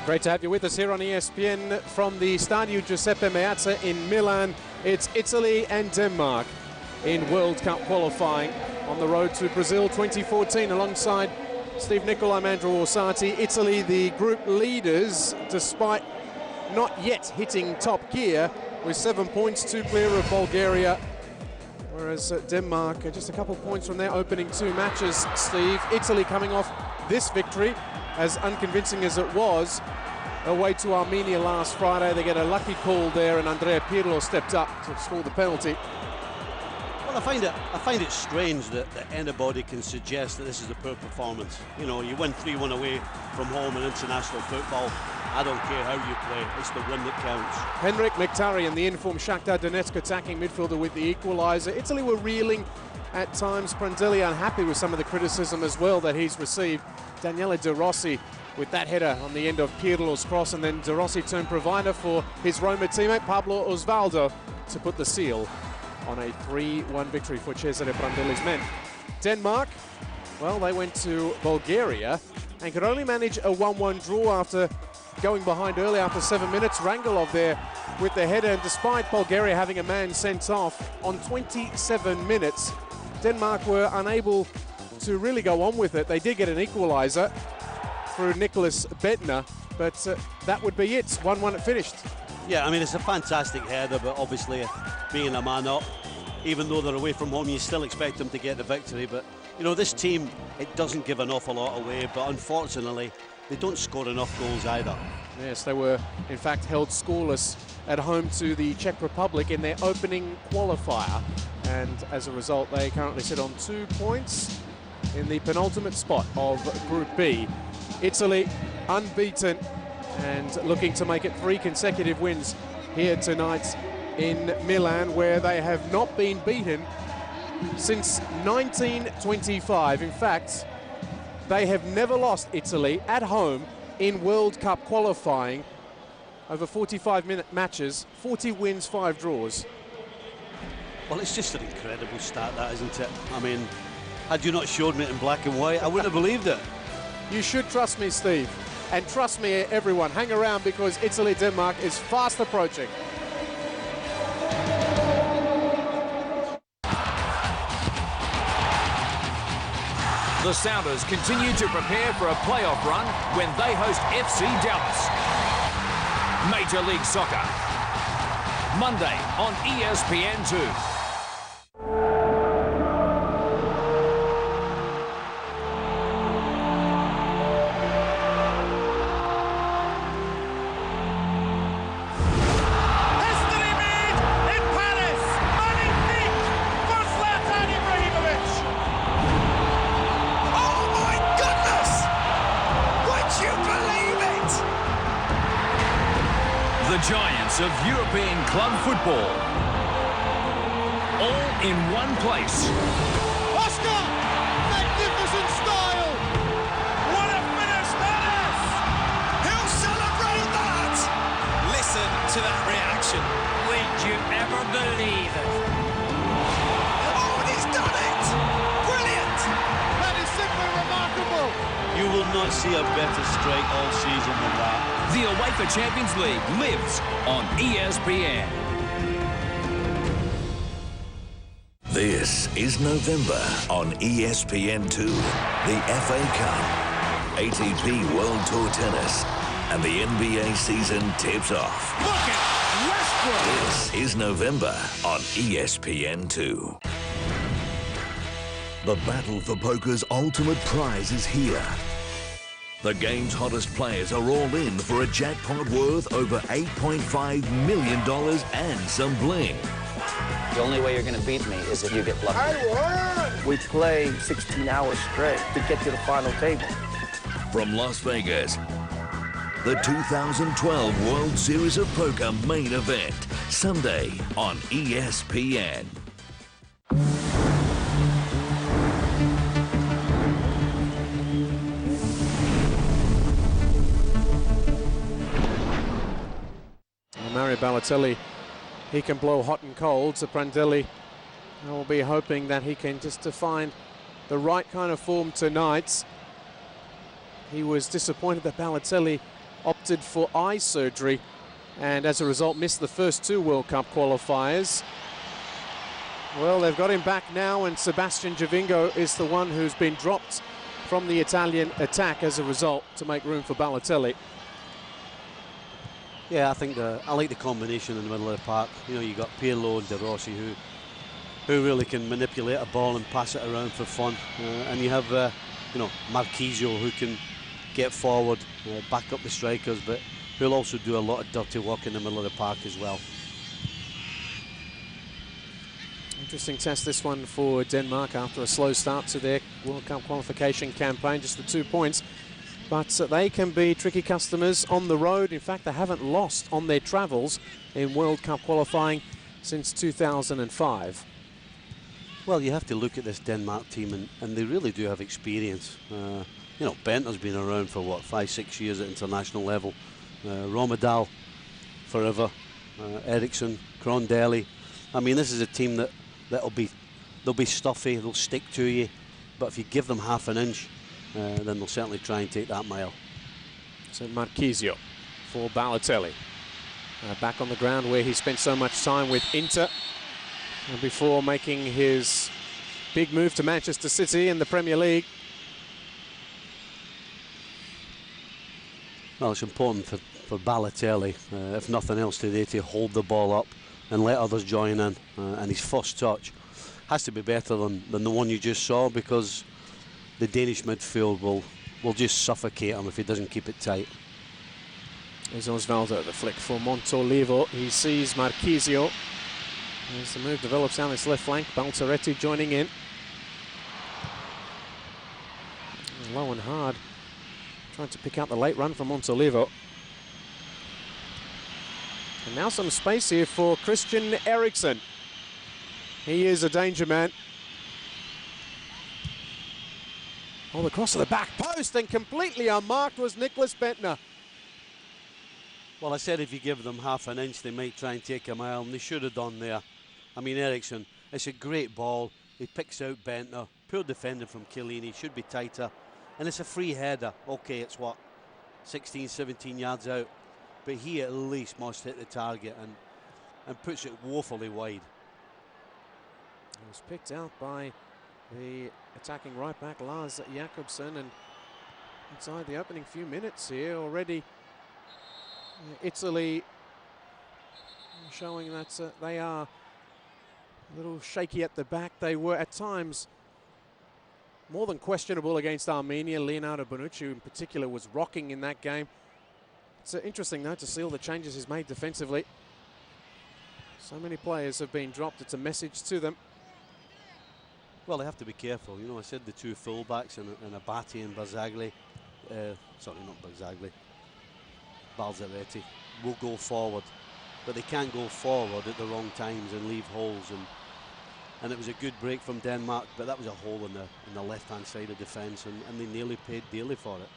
Great to have you with us here on ESPN from the Stadio Giuseppe Meazza in Milan. It's Italy and Denmark in World Cup qualifying on the road to Brazil 2014. Alongside Steve Nicol, I'm Andrew Orsatti. Italy, the group leaders, despite not yet hitting top gear, with 7 points, 2 clear of Bulgaria. Whereas Denmark are just a couple points from their opening 2 matches, Steve. Italy coming off this victory, as unconvincing as it was, away to Armenia last Friday. They get a lucky call there, and Andrea Pirlo stepped up to score the penalty. Well, I find it strange that anybody can suggest that this is a poor performance. You know, you win 3-1 away from home in international football. I don't care how you play, it's the win that counts. Henrik Mkhitaryan, the informed Shakhtar Donetsk attacking midfielder, with the equaliser. Italy were reeling at times. Prandelli unhappy with some of the criticism as well that he's received. Daniele De Rossi with that header on the end of Pirlo's cross, and then De Rossi turned provider for his Roma teammate Pablo Osvaldo to put the seal on a 3-1 victory for Cesare Prandelli's men. Denmark, well, they went to Bulgaria and could only manage a 1-1 draw after going behind early after 7 minutes. Rangelov there with the header, and despite Bulgaria having a man sent off on 27 minutes, Denmark were unable to really go on with it. They did get an equaliser through Nicholas Bettner, but that would be it. 1-1 it finished. Yeah, I mean, it's a fantastic header, but obviously being a man up, even though they're away from home, you still expect them to get the victory. But, you know, this team, it doesn't give an awful lot away, but unfortunately, they don't score enough goals either. Yes, they were, in fact, held scoreless at home to the Czech Republic in their opening qualifier. And as a result, they currently sit on 2 points in the penultimate spot of Group B. Italy unbeaten and looking to make it 3 consecutive wins here tonight in Milan, where they have not been beaten since 1925. In fact, they have never lost, Italy, at home in World Cup qualifying. Over 45-minute matches, 40 wins, 5 draws. Well, it's just an incredible stat, that, isn't it? I mean, had you not showed me it in black and white, I wouldn't have believed it. You should trust me, Steve. And trust me, everyone. Hang around, because Italy-Denmark is fast approaching. The Sounders continue to prepare for a playoff run when they host FC Dallas. Major League Soccer, Monday on ESPN2. The giants of European club football, all in one place. Oscar! Magnificent style! What a finish that is! He'll celebrate that! Listen to that reaction. Would you ever believe it? Oh, and he's done it! Brilliant! That is simply remarkable! You will not see a better strike all season than that. The UEFA Champions League lives on ESPN. This is November on ESPN2. The FA Cup, ATP World Tour Tennis, and the NBA season tips off. Look at Westbrook! This is November on ESPN2. The battle for poker's ultimate prize is here. The game's hottest players are all in for a jackpot worth over $8.5 million and some bling. The only way you're going to beat me is if you get lucky. I won! We play 16 hours straight to get to the final table. From Las Vegas, the 2012 World Series of Poker main event, Sunday on ESPN. Mario Balotelli, he can blow hot and cold, so Prandelli will be hoping that he can just find the right kind of form tonight. He was disappointed that Balotelli opted for eye surgery and as a result missed the first 2 World Cup qualifiers. Well, they've got him back now, and Sebastian Giovinco is the one who's been dropped from the Italian attack as a result to make room for Balotelli. Yeah, I think I like the combination in the middle of the park. You know, you got Pirlo and De Rossi who really can manipulate a ball and pass it around for fun, and you have you know, Marchisio, who can get forward, back up the strikers, but who'll also do a lot of dirty work in the middle of the park as well. Interesting test, this one, for Denmark after a slow start to their World Cup qualification campaign, just the 2 points. But they can be tricky customers on the road. In fact, they haven't lost on their travels in World Cup qualifying since 2005. Well, you have to look at this Denmark team, and they really do have experience. You know, Bentner's been around for, what, 5-6 years at international level. Rommedahl, forever. Eriksson, Crondelli. I mean, this is a team they'll be stuffy, they'll stick to you. But if you give them half an inch, then they'll certainly try and take that mile. So Marchisio for Balotelli. Back on the ground where he spent so much time with Inter, and before making his big move to Manchester City in the Premier League. Well, it's important for Balotelli, if nothing else today, to hold the ball up and let others join in. And his first touch has to be better than the one you just saw, because the Danish midfield will just suffocate him if he doesn't keep it tight. There's Osvaldo, the flick for Montolivo. He sees Marchisio. As the move develops down his left flank, Balzaretti joining in. Low and hard, trying to pick out the late run from Montolivo. And now some space here for Christian Eriksen. He is a danger man. Oh, the cross to the back post, and completely unmarked was Nicklas Bendtner. Well, I said if you give them half an inch, they might try and take a mile, and they should have done there. I mean, Eriksen, it's a great ball. He picks out Bendtner. Poor defending from Chiellini, should be tighter. And it's a free header. Okay, it's what, 16, 17 yards out. But he at least must hit the target and puts it woefully wide. It was picked out by the attacking right back Lars Jakobsen, and inside the opening few minutes here already, Italy showing that they are a little shaky at the back. They were at times more than questionable against Armenia. Leonardo Bonucci in particular was rocking in that game. It's interesting though to see all the changes he's made defensively. So many players have been dropped. It's a message to them. Well, they have to be careful. You know, I said the 2 fullbacks and Abati and Barzagli. Sorry, not Barzagli. Balzaretti will go forward, but they can't go forward at the wrong times and leave holes. And it was a good break from Denmark, but that was a hole in the left-hand side of defence, and they nearly paid dearly for it.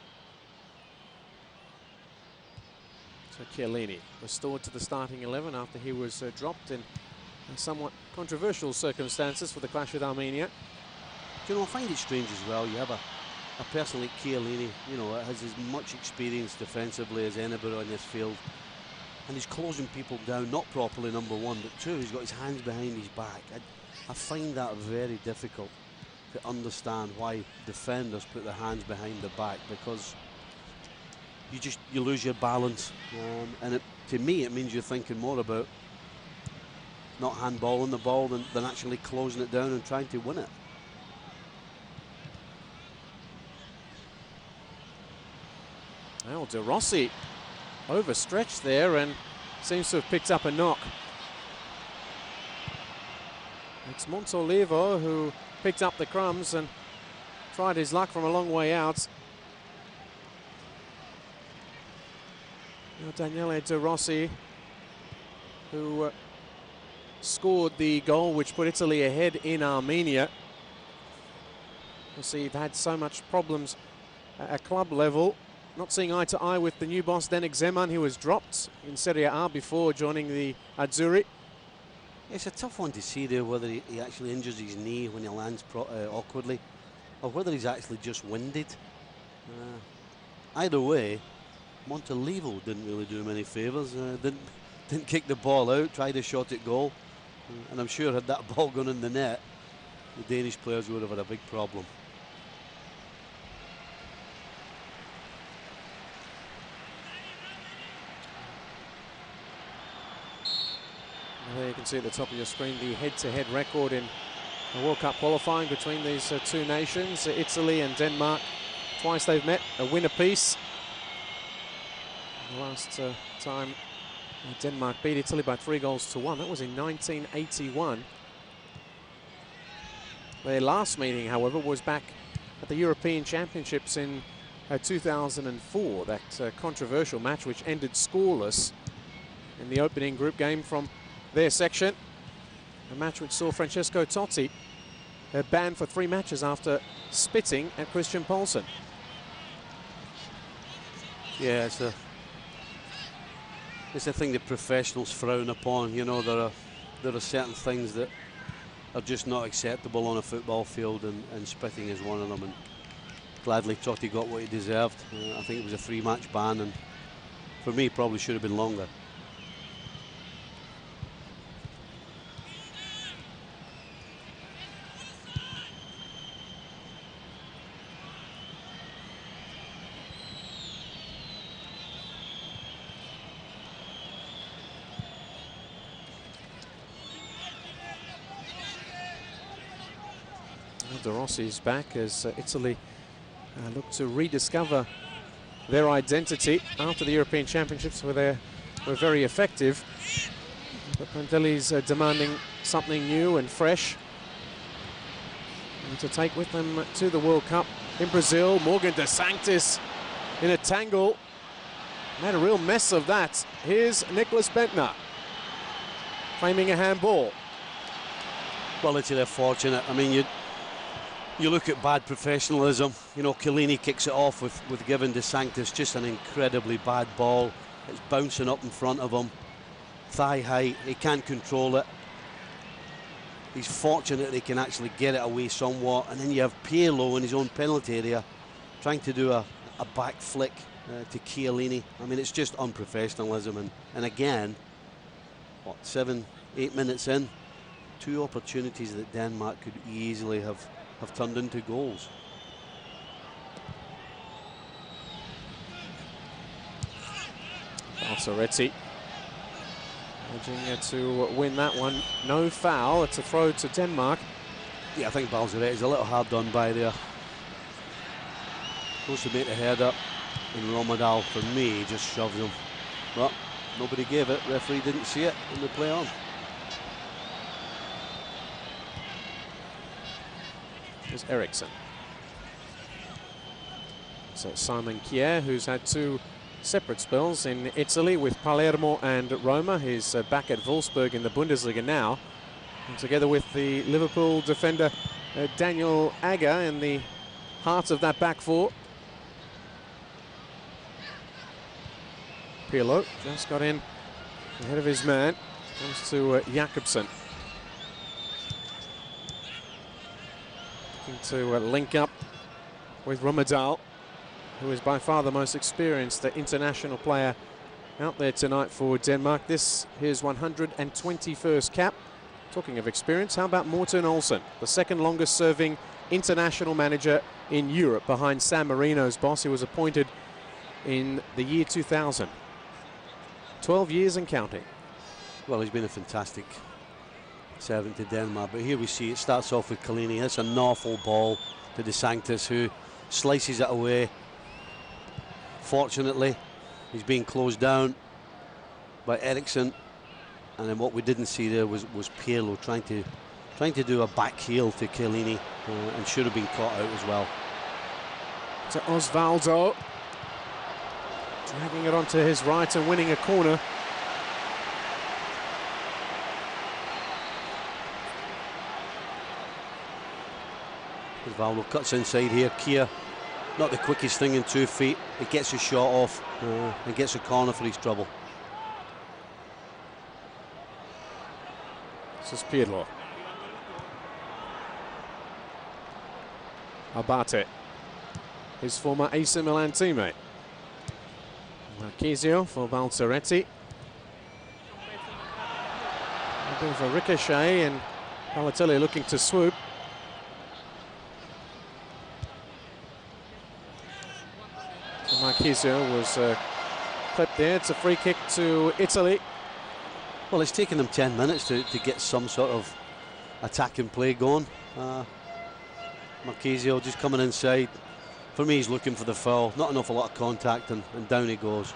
So Chiellini restored to the starting 11 after he was dropped in somewhat controversial circumstances for the clash with Armenia. Do you know, I find it strange as well. You have a person like Chiellini, you know, has as much experience defensively as anybody on this field, and he's closing people down, not properly, number one, but two, he's got his hands behind his back. I find that very difficult to understand why defenders put their hands behind the back, because you lose your balance, and to me it means you're thinking more about not handballing the ball than actually closing it down and trying to win it. Well, De Rossi overstretched there and seems to have picked up a knock. It's Montolivo who picked up the crumbs and tried his luck from a long way out. Now Daniele De Rossi, who scored the goal which put Italy ahead in Armenia. You see, you've had so much problems at club level. Not seeing eye to eye with the new boss, Denik Zeman, who was dropped in Serie A before joining the Azzurri. It's a tough one to see there, whether he actually injures his knee when he lands awkwardly, or whether he's actually just winded. Either way, Montalivo didn't really do him any favours. Didn't kick the ball out, tried a shot at goal. And I'm sure had that ball gone in the net, the Danish players would have had a big problem. There you can see at the top of your screen the head-to-head record in the World Cup qualifying between these two nations, Italy and Denmark. Twice they've met, a win apiece. The last time Denmark beat Italy by 3-1. That was in 1981. Their last meeting, however, was back at the European Championships in 2004. That controversial match which ended scoreless in the opening group game from their section. A match which saw Francesco Totti banned for 3 matches after spitting at Christian Poulsen. Yeah, it's a thing that professionals frown upon. You know, there are certain things that are just not acceptable on a football field, and spitting is one of them. And gladly Totti got what he deserved. I think it was a 3-match ban, and for me probably should have been longer. De Rossi's back as Italy look to rediscover their identity after the European Championships, where they were very effective. But Prandelli's demanding something new and fresh and to take with them to the World Cup in Brazil. Morgan De Sanctis in a tangle. Made a real mess of that. Here's Nicholas Bentner claiming a handball. Well, Italy are fortunate. I mean, you look at bad professionalism. You know, Chiellini kicks it off with giving De Sanctis just an incredibly bad ball. It's bouncing up in front of him. Thigh height, he can't control it. He's fortunate he can actually get it away somewhat. And then you have Pirlo in his own penalty area trying to do a back flick to Chiellini. I mean, it's just unprofessionalism. And again, what, 7-8 minutes in, 2 opportunities that Denmark could easily have turned into goals. Balzaretti managing to win that one. No foul. It's a throw to Denmark. Yeah, I think Balzaretti's a little hard done by there. Supposed to make the header, and Romadal, for me, just shoves him. But nobody gave it. Referee didn't see it, and they play on. Is Eriksson. So Simon Kjær, who's had 2 separate spells in Italy with Palermo and Roma. He's back at Wolfsburg in the Bundesliga now. And together with the Liverpool defender Daniel Agger in the heart of that back 4. Pirlo just got in ahead of his man. Comes to Jakobsen. To link up with Romadal, who is by far the most experienced international player out there tonight for Denmark. This his 121st cap. Talking of experience, how about Morten Olsen, the 2nd longest serving international manager in Europe behind San Marino's boss. He was appointed in the year 2000. 12 years and counting. Well, he's been a fantastic servant to Denmark, but here we see it starts off with Chiellini. That's an awful ball to De Sanctis, who slices it away. Fortunately, he's being closed down by Eriksson, and then what we didn't see there was Pirlo trying to do a back heel to Chiellini, and should have been caught out as well. To Osvaldo, dragging it onto his right and winning a corner. Osvaldo cuts inside here. Kjær, not the quickest thing in 2 feet. He gets his shot off and gets a corner for his trouble. This is Pirlo. Abate, his former AC Milan teammate. Marchisio for Balzaretti. A bit of a ricochet, and Balotelli looking to swoop. So Marchisio was clipped there. It's a free kick to Italy. Well, it's taken them 10 minutes to get some sort of attacking play going. Marchisio just coming inside. For me, he's looking for the foul. Not an awful lot of contact, and down he goes.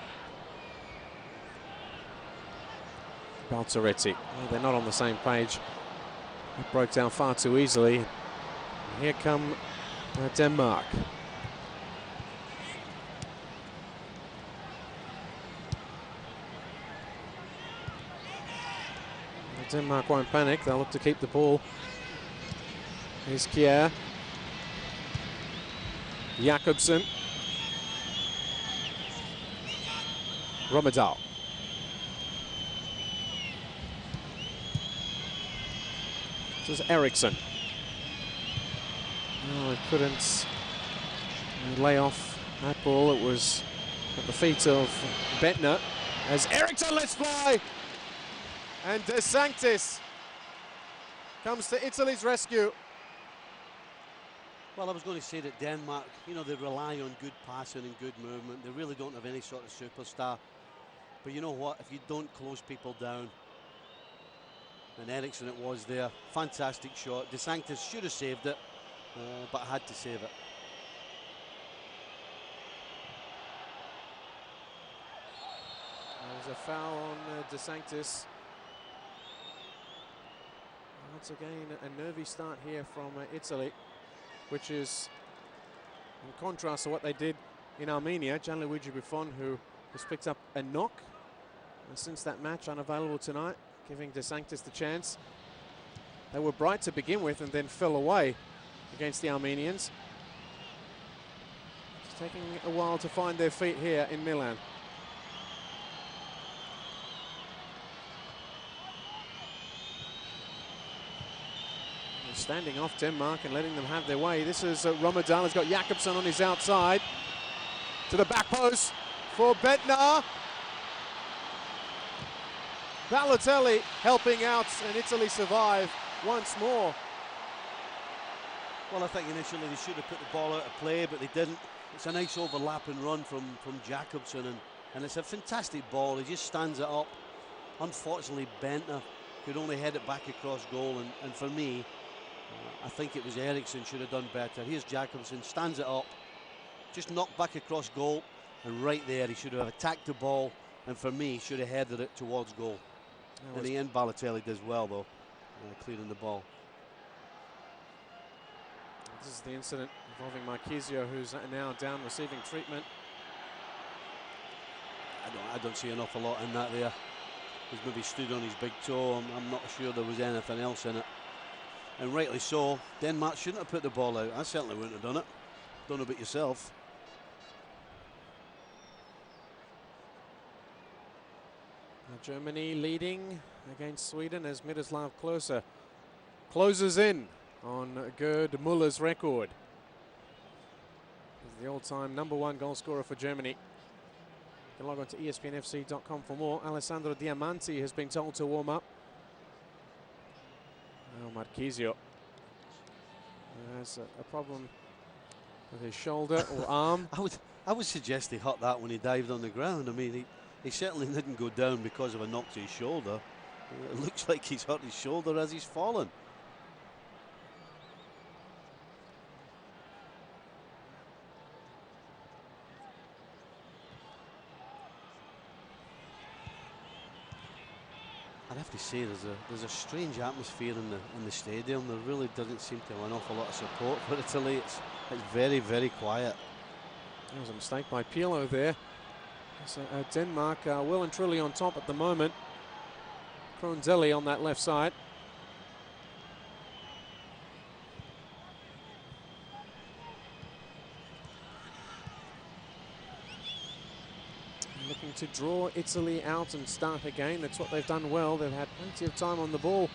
Balzaretti. Well, they're not on the same page. It broke down far too easily. And here come Denmark. Denmark won't panic. They'll look to keep the ball. Here's Kjær. Jakobsen. Rommedahl. This is Eriksson. Oh, he couldn't lay off that ball. It was at the feet of Bentner as Eriksson lets fly. And De Sanctis comes to Italy's rescue. Well, I was going to say that Denmark, you know, they rely on good passing and good movement. They really don't have any sort of superstar. But you know what? If you don't close people down, and Eriksson it was there, fantastic shot. De Sanctis should have saved it, but had to save it. There's a foul on De Sanctis. Once again, a nervy start here from Italy, which is in contrast to what they did in Armenia. Gianluigi Buffon, who has picked up a knock, and since that match unavailable tonight, giving De Sanctis the chance. They were bright to begin with and then fell away against the Armenians. It's taking a while to find their feet here in Milan. Standing off Denmark and letting them have their way. This is Rommedahl has got Jakobsen on his outside. To the back post for Bentner. Balotelli helping out, and Italy survive once more. Well, I think initially they should have put the ball out of play, but they didn't. It's a nice overlapping run from Jakobsen, and it's a fantastic ball. He just stands it up. Unfortunately, Bentner could only head it back across goal, and for me, I think it was Eriksson should have done better. Here's Jakobsen, stands it up, just knocked back across goal, and right there he should have attacked the ball, and for me, should have headed it towards goal. In the end, Balotelli does well though, clearing the ball. This is the incident involving Marchisio, who's now down receiving treatment. I don't see an awful lot in that there. He's maybe stood on his big toe. I'm not sure there was anything else in it. And rightly so. Denmark shouldn't have put the ball out. I certainly wouldn't have done it. Don't know about yourself. Germany leading against Sweden as Miroslav Klose closes in on Gerd Müller's record. He's the all-time #1 goal scorer for Germany. You can log on to ESPNFC.com for more. Alessandro Diamanti has been told to warm up. Now Marchisio has a problem with his shoulder or arm. I would suggest he hurt that when he dived on the ground. I mean, he certainly didn't go down because of a knock to his shoulder. It looks like he's hurt his shoulder as he's fallen. I'd have to say there's a strange atmosphere in the stadium. There really doesn't seem to have an awful lot of support for Italy. It's very, very quiet. There was a mistake by Pirlo there. So, Denmark well and truly on top at the moment. Krondelli on that left side. Looking to draw Italy out and start again. That's what they've done well. They've had plenty of time on the ball.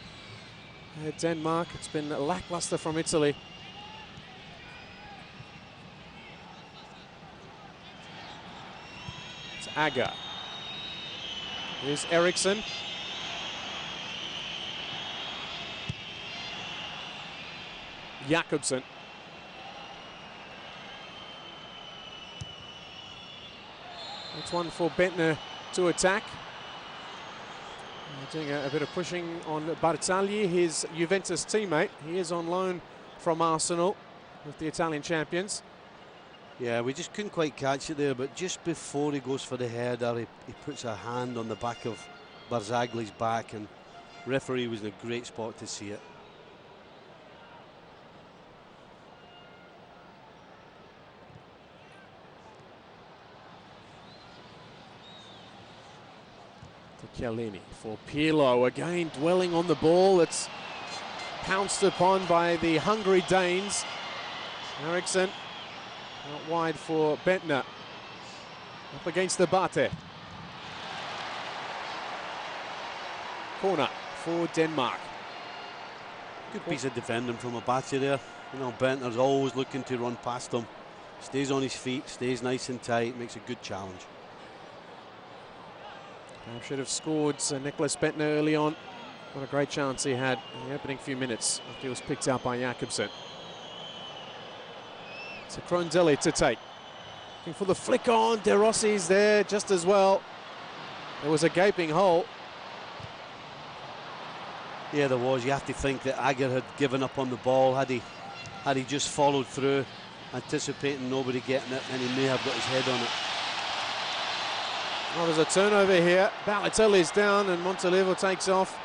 Denmark, it's been lackluster from Italy. It's Agger. Here's Eriksson. Jakobsen. That's one for Bentner to attack. Doing a bit of pushing on Barzagli, his Juventus teammate. He is on loan from Arsenal with the Italian champions. Yeah, we just couldn't quite catch it there, but just before he goes for the header, he puts a hand on the back of Barzagli's back, and referee was in a great spot to see it. To Chiellini for Pirlo, again dwelling on the ball. It's pounced upon by the hungry Danes. Eriksson out wide for Bentner. Up against the Bate. Corner for Denmark. Good piece of defending from Abate there. You know, Bentner's always looking to run past him. Stays on his feet, stays nice and tight, makes a good challenge. Should have scored Nicholas Bentner early on. What a great chance he had in the opening few minutes after he was picked out by Jakobsen. So Crondelli to take. Looking for the flick on. De Rossi's there just as well. There was a gaping hole. Yeah, there was. You have to think that Agger had given up on the ball. Had he just followed through, anticipating nobody getting it, then he may have got his head on it. Oh, there's a turnover here. Balotelli's down and Montolivo takes off.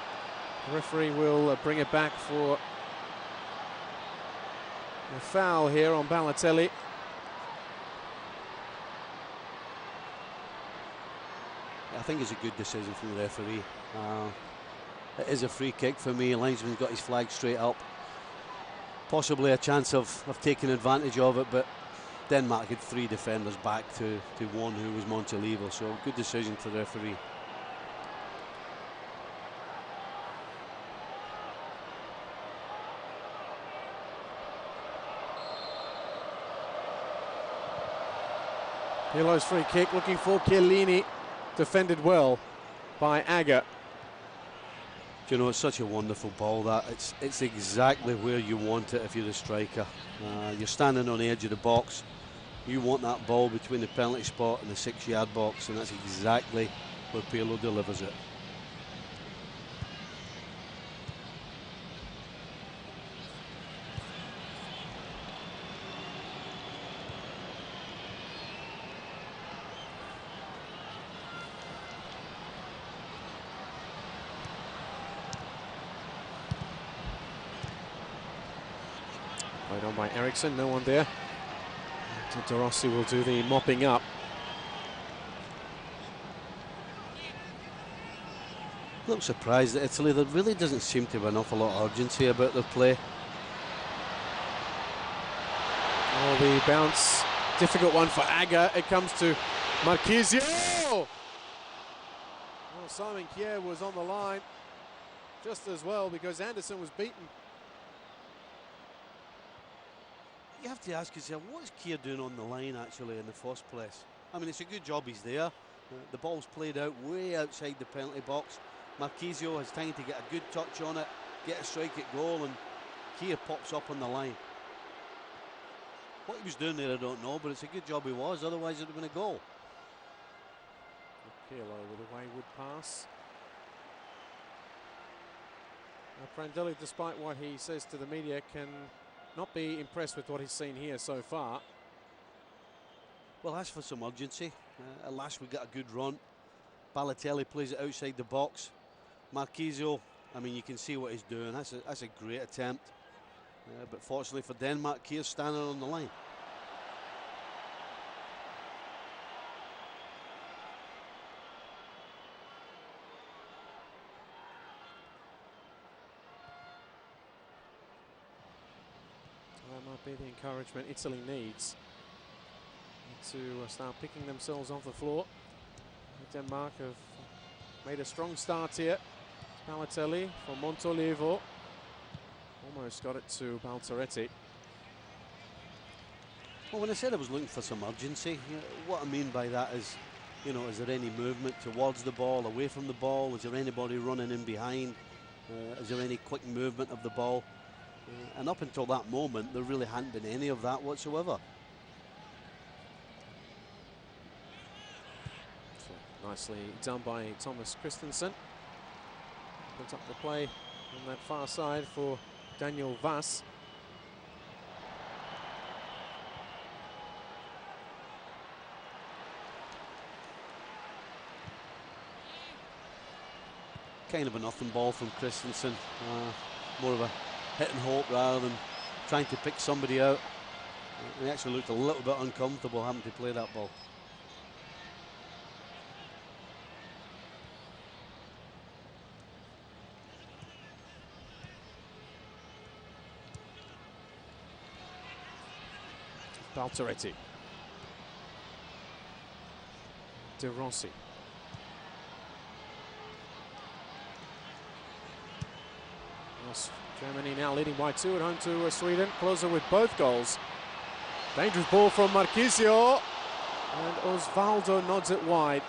The referee will bring it back for a foul here on Balotelli. I think it's a good decision from the referee. It is a free kick for me. Linesman's got his flag straight up. Possibly a chance of taking advantage of it, but Denmark had three defenders back to one who was Montolivo, so good decision to the referee. Pirlo's free kick looking for Chiellini. Defended well by Agger. Do you know, it's such a wonderful ball that it's exactly where you want it if you're the striker. You're standing on the edge of the box. You want that ball between the penalty spot and the 6-yard box, and that's exactly where Pirlo delivers it. Played on by Eriksson, no one there. De Rossi will do the mopping up. A little surprised at Italy. There really doesn't seem to be an awful lot of urgency about their play. Oh, the bounce, difficult one for Agger. It comes to Marchisio. Well, Simon Kjær was on the line just as well because Anderson was beaten. You have to ask yourself, what is Kjær doing on the line actually in the first place? I mean, it's a good job he's there. The ball's played out way outside the penalty box. Marchisio has time to get a good touch on it, get a strike at goal, and Kjær pops up on the line. What he was doing there, I don't know, but it's a good job he was, otherwise it would have been a goal. Pirlo with a wayward pass. Prandelli, despite what he says to the media, can not be impressed with what he's seen here so far. Well, that's for some urgency. At last we got a good run. Balotelli plays it outside the box. Marchisio, I mean, you can see what he's doing. That's a great attempt. But fortunately for Denmark, Kjær's standing on the line. That might be the encouragement Italy needs to start picking themselves off the floor. Denmark have made a strong start here. Balotelli for Montolivo. Almost got it to Balzaretti. Well, when I said I was looking for some urgency, what I mean by that is You know, is there any movement towards the ball, away from the ball? Is there anybody running in behind? Is there any quick movement of the ball? And up until that moment, there really hadn't been any of that whatsoever. So nicely done by Thomas Christensen. Put up the play on that far side for Daniel Vass. Kind of a nothing ball from Christensen. More of a hit and hope rather than trying to pick somebody out. He actually looked a little bit uncomfortable having to play that ball. Baltaretti. De Rossi. Germany now leading by 2 at home to Sweden. Closer with both goals. Dangerous ball from Marchisio. And Osvaldo nods it wide.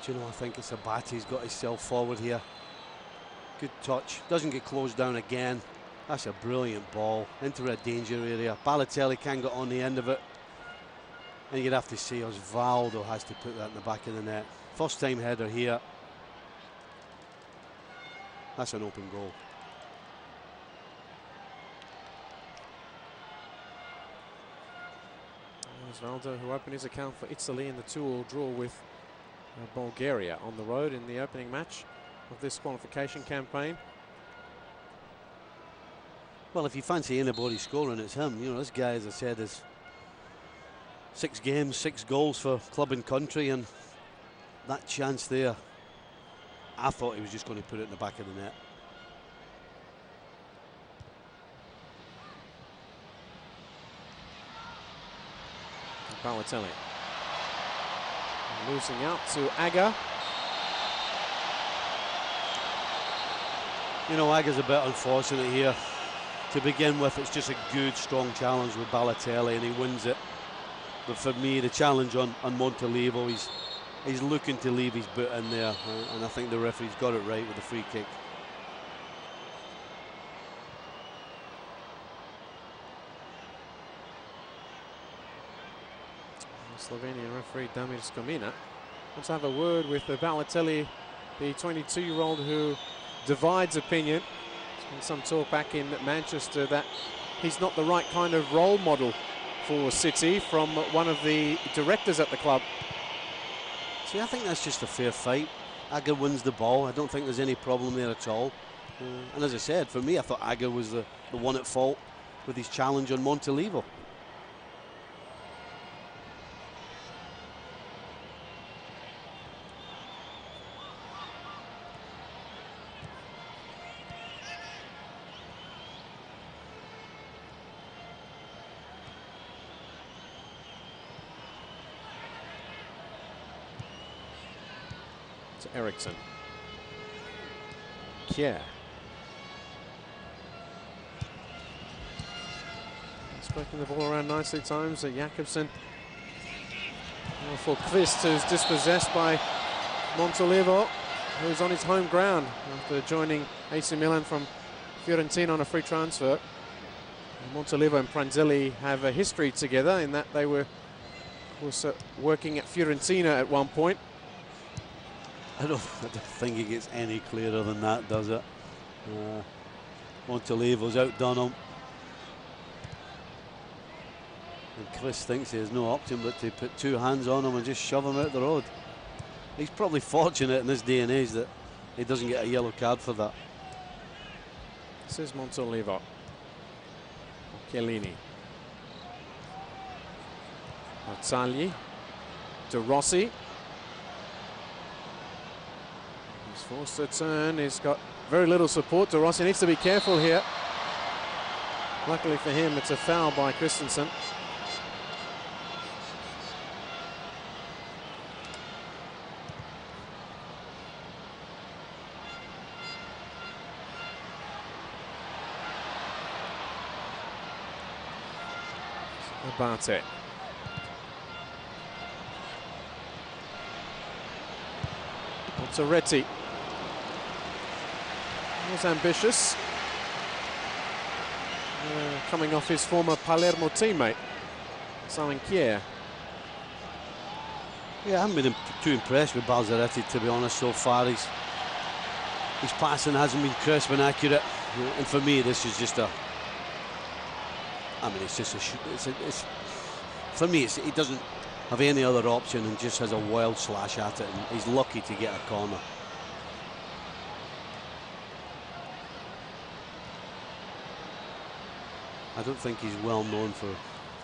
Do you know, I think it's Abati's got himself forward here. Good touch. Doesn't get closed down again. That's a brilliant ball into a danger area. Balotelli can't get on the end of it. And you'd have to say Osvaldo has to put that in the back of the net. First time header here. That's an open goal. Osvaldo, who opened his account for Italy in the 2-2 draw with Bulgaria on the road in the opening match of this qualification campaign. Well, if you fancy anybody scoring, it's him. You know, this guy, as I said, is 6 games, 6 goals for club and country, and that chance there, I thought he was just going to put it in the back of the net. Balotelli losing out to Aga. You know, Aga's a bit unfortunate here. To begin with, it's just a good, strong challenge with Balotelli, and he wins it. But for me, the challenge on Montolivo, he's looking to leave his boot in there, and I think the referee's got it right with the free kick. Slovenian referee Damir Skomina wants to have a word with Balotelli, the 22-year-old who divides opinion. There's been some talk back in Manchester that he's not the right kind of role model for City from one of the directors at the club. See, I think that's just a fair fight. Aga wins the ball. I don't think there's any problem there at all. And as I said, for me, I thought Aga was the one at fault with his challenge on Montolivo. To Eriksson. Kjær. Spreading the ball around nicely at times. Jakobsen. For Kvist, who's dispossessed by Montolivo, who's on his home ground after joining AC Milan from Fiorentina on a free transfer. Montolivo and Pranzelli have a history together in that they were working at Fiorentina at one point. I don't think he gets any clearer than that, does it? Montolivo's outdone him. And Chris thinks he has no option but to put 2 hands on him and just shove him out the road. He's probably fortunate in this day and age that he doesn't get a yellow card for that. This is Montolivo. Chiellini. Mazzagli. De Rossi. He's forced to turn. He's got very little support. De Rossi needs to be careful here. Luckily for him, it's a foul by Christensen. Abate. Pontoretti was ambitious, coming off his former Palermo teammate, Simon Kier. Yeah, I haven't been too impressed with Balzaretti, to be honest, so far. His passing hasn't been crisp and accurate, and for me, this is just a. I mean, it's just for me, he doesn't have any other option and just has a wild slash at it, and he's lucky to get a corner. I don't think he's well known for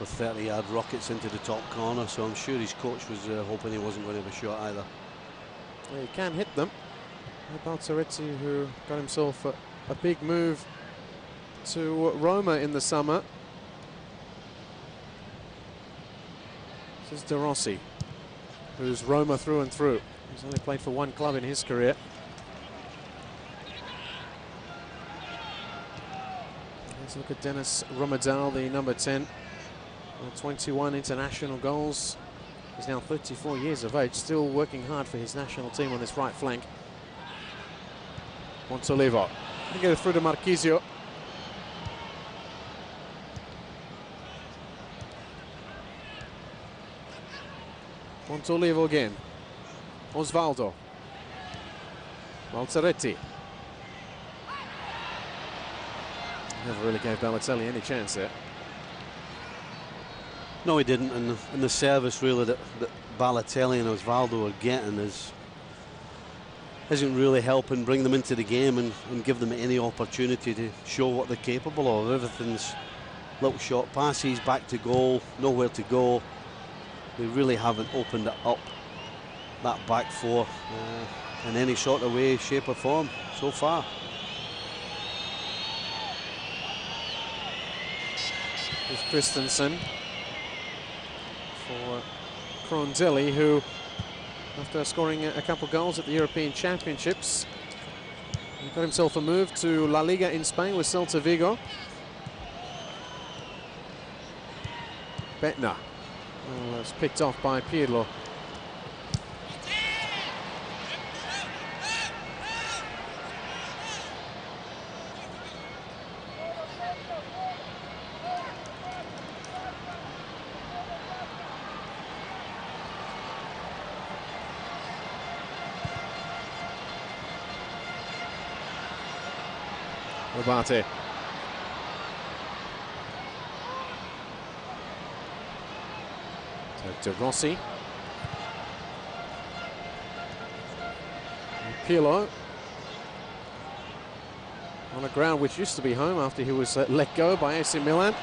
30-yard rockets into the top corner, so I'm sure his coach was hoping he wasn't going to have a shot either. Well, he can hit them. Balzaretti, who got himself a big move to Roma in the summer. This is De Rossi, who's Roma through and through. He's only played for one club in his career. Let's look at Dennis Romadal, the number 10. 21 international goals. He's now 34 years of age, still working hard for his national team on this right flank. Montolivo. He get it through to Marchisio. Montolivo again. Osvaldo. Balzaretti. Never really gave Balotelli any chance there. No, he didn't, and the service really that Balotelli and Osvaldo are getting isn't really helping bring them into the game and give them any opportunity to show what they're capable of. Everything's little short passes, back to goal, nowhere to go. They really haven't opened it up, that back four, in any sort of way, shape or form so far. With Christensen for Crondelli, who, after scoring a couple goals at the European Championships, he got himself a move to La Liga in Spain with Celta Vigo. Betna. Well, it's picked off by Pirlo. Abate. De Rossi. Pirlo. On a ground which used to be home after he was let go by AC Milan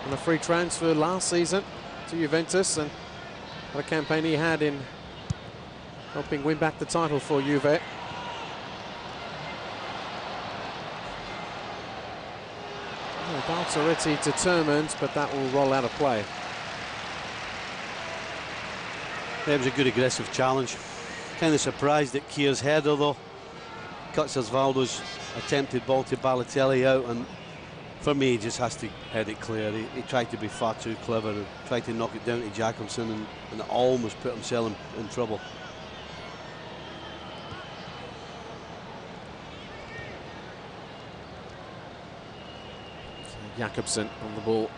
on a free transfer last season to Juventus, and what a campaign he had in helping win back the title for Juve. Balzaretti determined, but that will roll out of play. It was a good aggressive challenge. Kind of surprised at Kier's header though. Cuts Osvaldo's attempted ball to Balotelli out, and for me he just has to head it clear. He tried to be far too clever and tried to knock it down to Jakobsen and almost put himself in trouble. Jakobsen on the ball.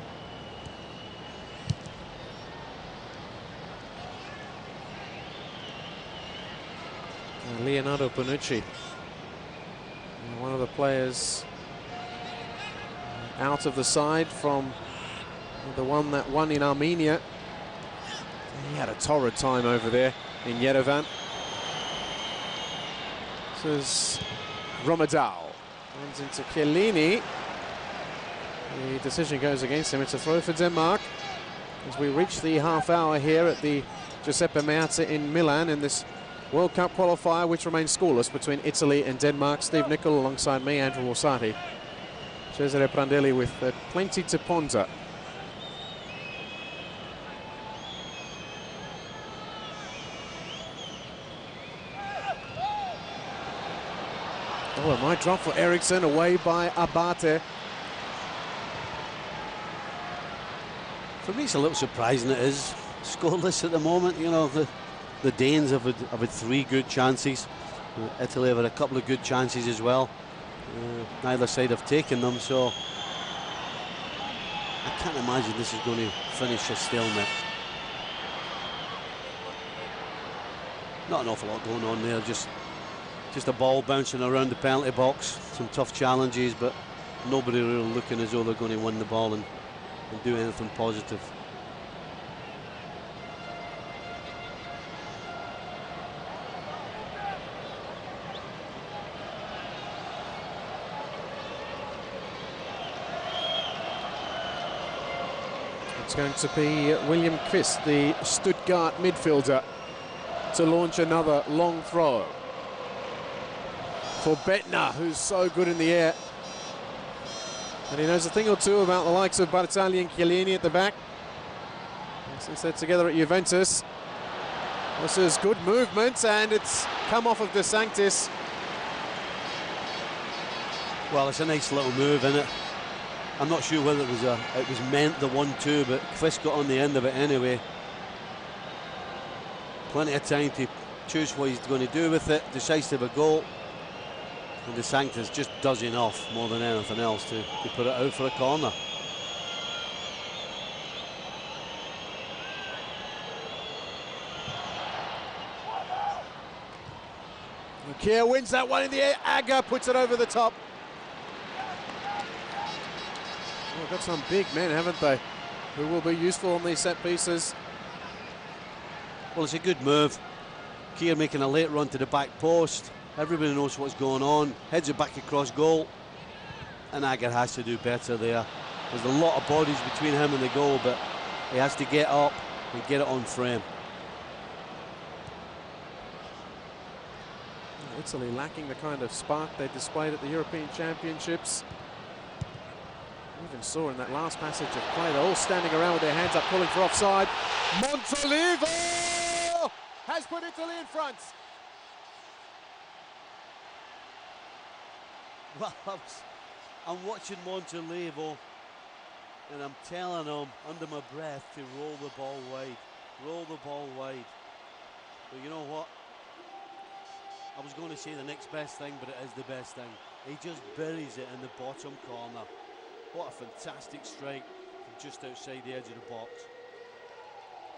Leonardo Bonucci, one of the players out of the side from the one that won in Armenia. He had a torrid time over there in Yerevan. This is Romadal. Runs into Chiellini. The decision goes against him. It's a throw for Denmark as we reach the half hour here at the Giuseppe Meazza in Milan in this World Cup qualifier, which remains scoreless between Italy and Denmark. Steve Nicol alongside me, Andrew Warsati. Cesare Prandelli with plenty to ponder. Oh, it might drop for Eriksson, away by Abate. For me, it's a little surprising it is scoreless at the moment. You know, the Danes have had 3 good chances. Italy have had a couple of good chances as well. Neither side have taken them, so I can't imagine this is going to finish a stalemate. Not an awful lot going on there, just a ball bouncing around the penalty box, some tough challenges, but nobody really looking as though they're going to win the ball and do anything positive. It's going to be William Kvist, the Stuttgart midfielder, to launch another long throw for Bettner, who's so good in the air. And he knows a thing or two about the likes of Bartali and Chiellini at the back. And since they're together at Juventus, this is good movement, and it's come off of De Sanctis. Well, it's a nice little move, isn't it? I'm not sure whether it was meant the 1-2, but Kvist got on the end of it anyway. Plenty of time to choose what he's going to do with it. Decisive a goal. And De Sanctis just does enough more than anything else to put it out for a corner. Kier wins that one in the air. Agger puts it over the top. Oh, got some big men, haven't they, who will be useful on these set pieces. Well, it's a good move. Kier making a late run to the back post. Everybody knows what's going on. Heads it back across goal. And Agger has to do better there. There's a lot of bodies between him and the goal, but he has to get up and get it on frame. Italy lacking the kind of spark they displayed at the European Championships. Even saw in that last passage of play, they're all standing around with their hands up, calling for offside. Montolivo has put Italy in front. Well, I'm watching Montolivo, and I'm telling him under my breath to roll the ball wide. Roll the ball wide. But you know what? I was going to say the next best thing, but it is the best thing. He just buries it in the bottom corner. What a fantastic strike from just outside the edge of the box.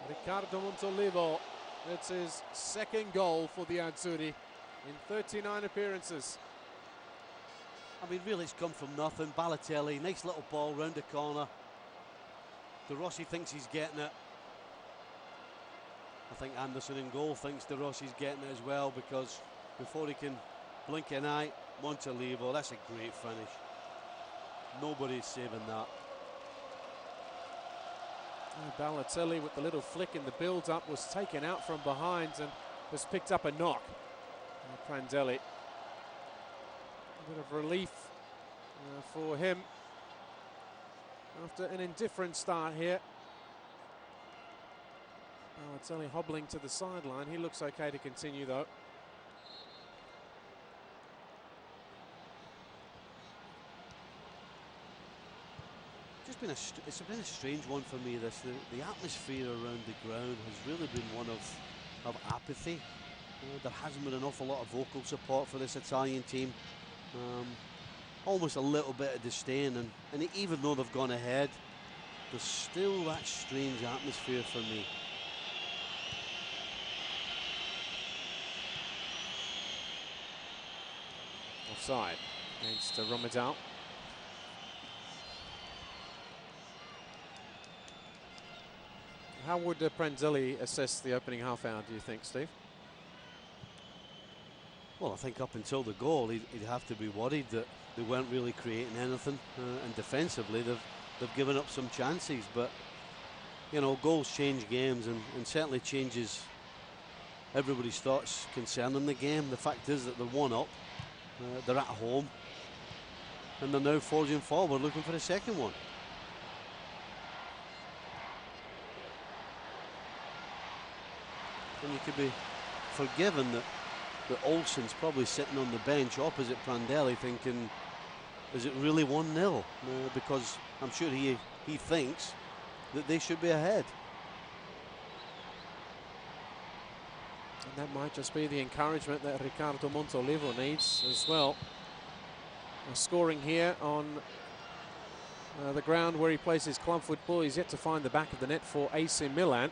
Riccardo Montolivo, it's his second goal for the Azzurri in 39 appearances. I mean, really, it's come from nothing. Balotelli, nice little ball round the corner. De Rossi thinks he's getting it. I think Anderson in goal thinks De Rossi's getting it as well, because before he can blink an eye, Montolivo, that's a great finish. Nobody's saving that. Balotelli with the little flick in the build-up was taken out from behind and has picked up a knock. Prandelli. A bit of relief for him after an indifferent start here. Balotelli hobbling to the sideline. He looks okay to continue though. It's been a strange one for me. The atmosphere around the ground has really been one of apathy. There hasn't been an awful lot of vocal support for this Italian team. Almost a little bit of disdain, and even though they've gone ahead, there's still that strange atmosphere for me. Offside against Romedal. How would Prandelli assess the opening half hour, do you think, Steve? Well, I think up until the goal, he'd have to be worried that they weren't really creating anything, and defensively they've given up some chances. But you know, goals change games, and certainly changes everybody's thoughts concerning the game. The fact is that they're 1-up, they're at home, and they're now forging forward, looking for a second one. And you could be forgiven that Olsen's probably sitting on the bench opposite Prandelli thinking, is it really 1-0? Because I'm sure he thinks that they should be ahead. And that might just be the encouragement that Ricardo Montolivo needs as well. Scoring here on the ground where he plays his club football. He's yet to find the back of the net for AC Milan. And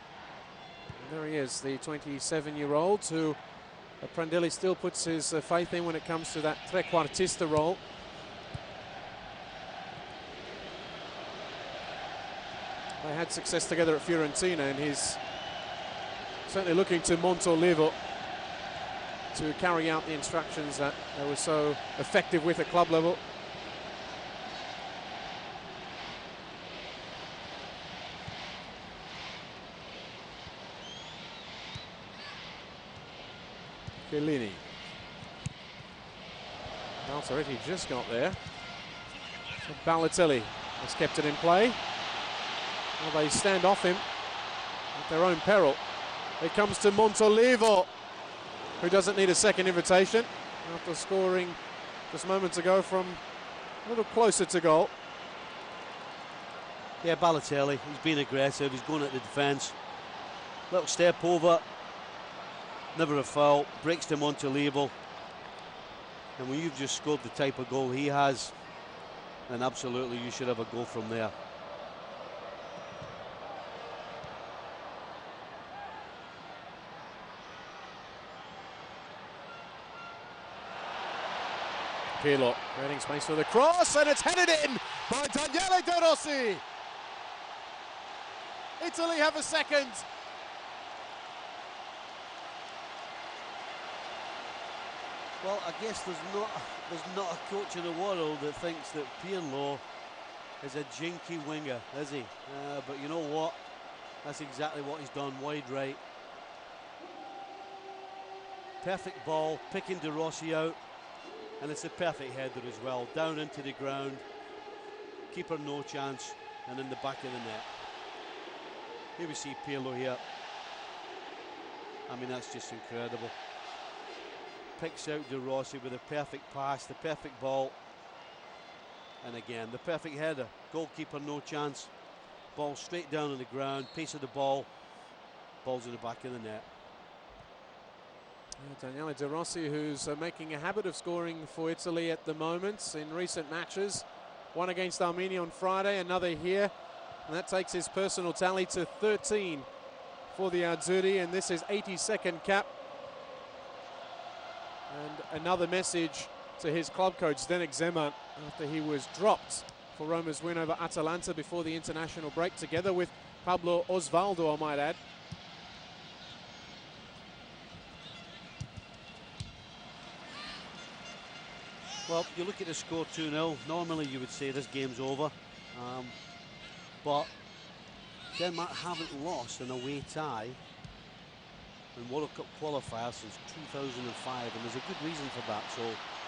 there he is, the 27-year-old who Prandelli still puts his faith in when it comes to that trequartista role. They had success together at Fiorentina, and he's certainly looking to Montolivo to carry out the instructions that they were so effective with at club level. Chiellini. Balzaretti just got there. So Balotelli has kept it in play. Well, they stand off him at their own peril. It comes to Montolivo, who doesn't need a second invitation after scoring just moments ago from a little closer to goal. Yeah, Balotelli, he's been aggressive, he's going at the defence. Little step over, never a foul, breaks to Montolivo. And when you've just scored the type of goal he has, then absolutely you should have a goal from there. Pirlo creating space for the cross, and it's headed in by Daniele De Rossi. Italy have a second. Well, I guess there's not a coach in the world that thinks that Pirlo is a jinky winger, is he? But you know what? That's exactly what he's done, wide right. Perfect ball, picking De Rossi out. And it's a perfect header as well, down into the ground, keeper no chance, and in the back of the net. Here we see Pirlo here. I mean, that's just incredible. Picks out De Rossi with a perfect pass, the perfect ball, and again, the perfect header. Goalkeeper no chance, ball straight down on the ground, pace of the ball, ball's in the back of the net. Daniele De Rossi, who's making a habit of scoring for Italy at the moment in recent matches. One against Armenia on Friday, another here. And that takes his personal tally to 13 for the Azzurri, and this is 82nd cap. And another message to his club coach, Zdenek Zeman, after he was dropped for Roma's win over Atalanta before the international break, together with Pablo Osvaldo, I might add. Well, you look at the score 2-0, normally you would say this game's over, but Denmark haven't lost an away tie in World Cup qualifiers since 2005, and there's a good reason for that, so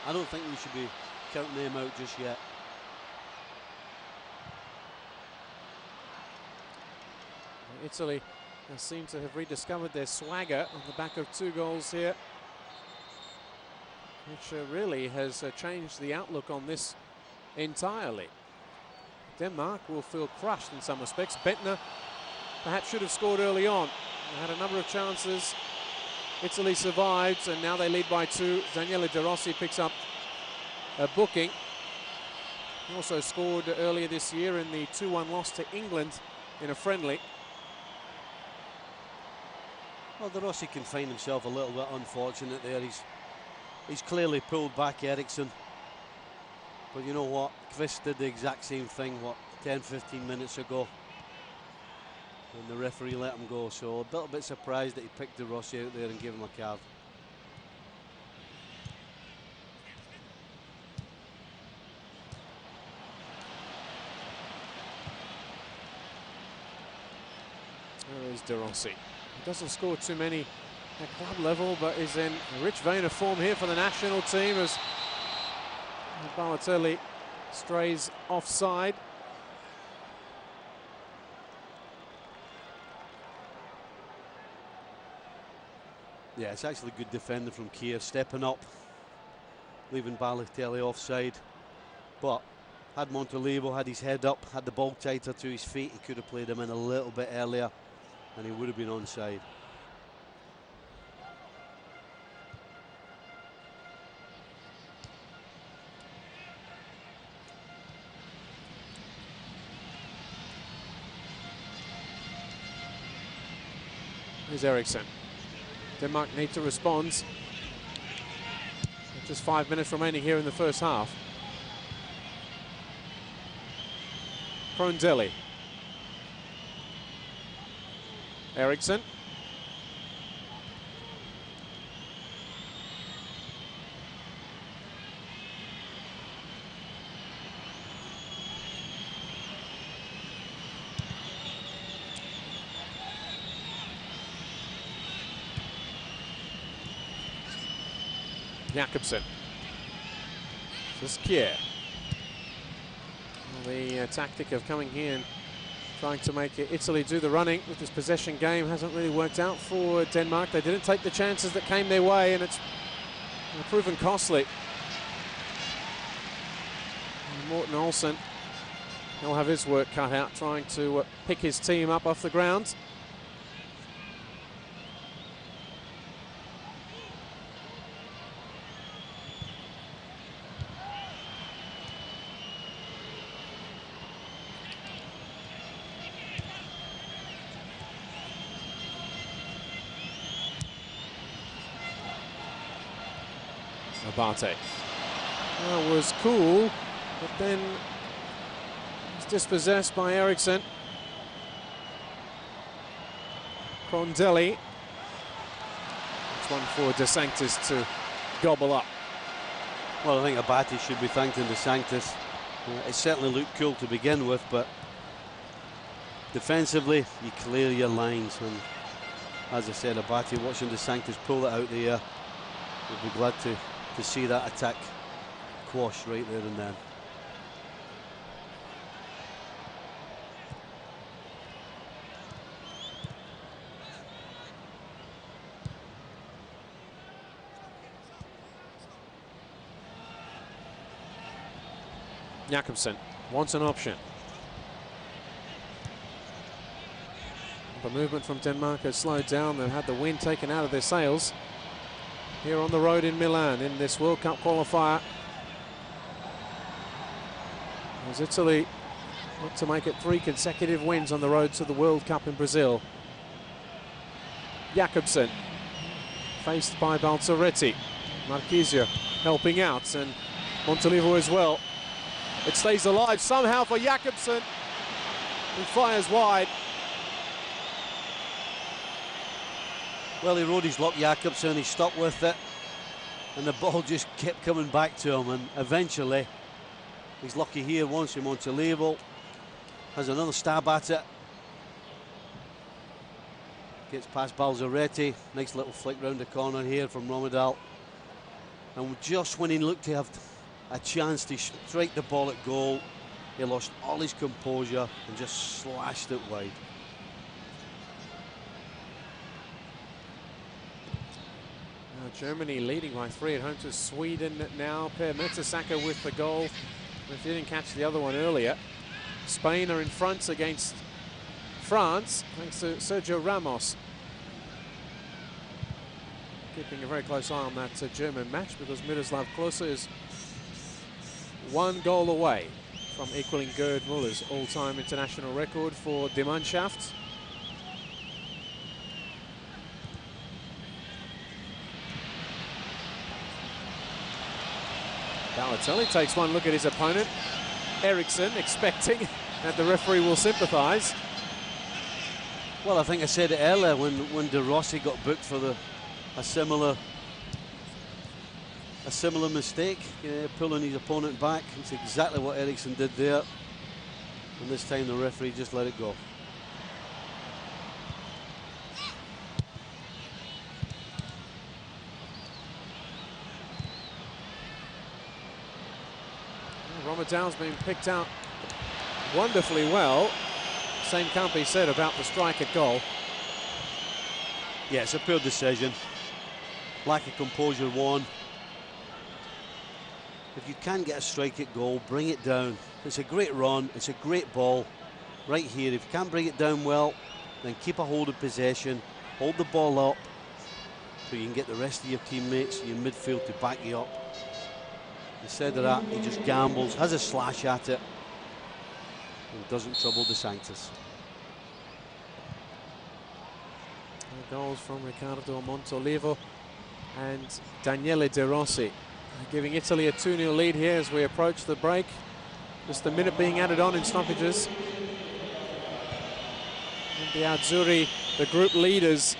I don't think we should be counting them out just yet. Italy seem to have rediscovered their swagger on the back of 2 goals here, which really has changed the outlook on this entirely. Denmark will feel crushed in some respects. Bentner perhaps should have scored early on. They had a number of chances. Italy survived, and now they lead by 2. Daniele De Rossi picks up a booking. He also scored earlier this year in the 2-1 loss to England in a friendly. Well, De Rossi can find himself a little bit unfortunate there. He's clearly pulled back Eriksson. But you know what? Kvist did the exact same thing, 10-15 minutes ago. And the referee let him go. So a little bit surprised that he picked De Rossi out there and gave him a card. There is De Rossi. He doesn't score too many at club level, but is in a rich vein of form here for the national team as Balotelli strays offside. Yeah, it's actually good defending from Kier, stepping up, leaving Balotelli offside. But Had Montolivo had his head up, had the ball tighter to his feet, he could have played him in a little bit earlier and he would have been onside. Here's Eriksson. Denmark need to respond. Just 5 minutes remaining here in the first half. Krondelli. Eriksson. Jakobsen. Kier. The tactic of coming here and trying to make Italy do the running with this possession game hasn't really worked out for Denmark. They didn't take the chances that came their way, and it's proven costly. And Morten Olsen, he'll have his work cut out trying to pick his team up off the ground. Abate. That was cool, but then it's dispossessed by Eriksson. Krondelli. It's one for De Sanctis to gobble up. Well, I think Abate should be thanking De Sanctis. It certainly looked cool to begin with, but defensively, you clear your lines. And as I said, Abate watching De Sanctis pull it out the air. We'll be glad to see that attack quashed right there and then. Jakobsen wants an option. The movement from Denmark has slowed down. They've had the wind taken out of their sails here on the road in Milan in this World Cup qualifier. As Italy look to make it 3 consecutive wins on the road to the World Cup in Brazil. Jakobsen faced by Balzaretti. Marchisio helping out, and Montolivo as well. It stays alive somehow for Jakobsen, who fires wide. Well, he rode his luck, Jakobsen, he stuck with it, and the ball just kept coming back to him, and eventually he's lucky here once in Montolivo. Has another stab at it. Gets past Balzaretti. Nice little flick round the corner here from Romedal. And just when he looked to have a chance to strike the ball at goal, he lost all his composure and just slashed it wide. Now Germany leading by 3 at home to Sweden now. Per Mertesacker with the goal. If you didn't catch the other one earlier. Spain are in front against France, thanks to Sergio Ramos. Keeping a very close eye on that German match, because Miroslav Klose is 1 goal away from equaling Gerd Muller's all-time international record for Die Mannschaft. Balotelli takes one look at his opponent. Eriksson expecting that the referee will sympathise. Well, I think I said it earlier when De Rossi got booked for a similar mistake, pulling his opponent back. It's exactly what Eriksson did there, and this time the referee just let it go. Romedal's been picked out wonderfully well. Same can't be said about the strike at goal. Yeah, it's a poor decision. Lack of composure, one. If you can get a strike at goal, bring it down. It's a great run, it's a great ball right here. If you can't bring it down well, then keep a hold of possession, hold the ball up so you can get the rest of your teammates, your midfield to back you up. Instead of that, he just gambles, has a slash at it, and doesn't trouble De Sanctis. Goals from Riccardo Montolivo and Daniele De Rossi, giving Italy a 2-0 lead here as we approach the break. Just a minute being added on in stoppages. And the Azzurri, the group leaders,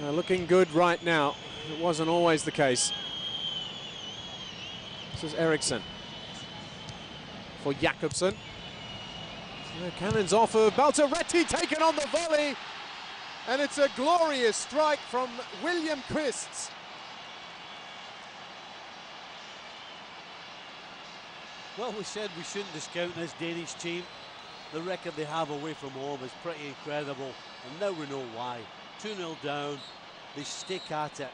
are looking good right now. It wasn't always the case. This is Eriksson for Jakobsen. The cannon's off of Baltaretti, taken on the volley. And it's a glorious strike from William Christs. Well, we said we shouldn't discount this Danish team. The record they have away from home is pretty incredible, and now we know why. 2-0 down, they stick at it.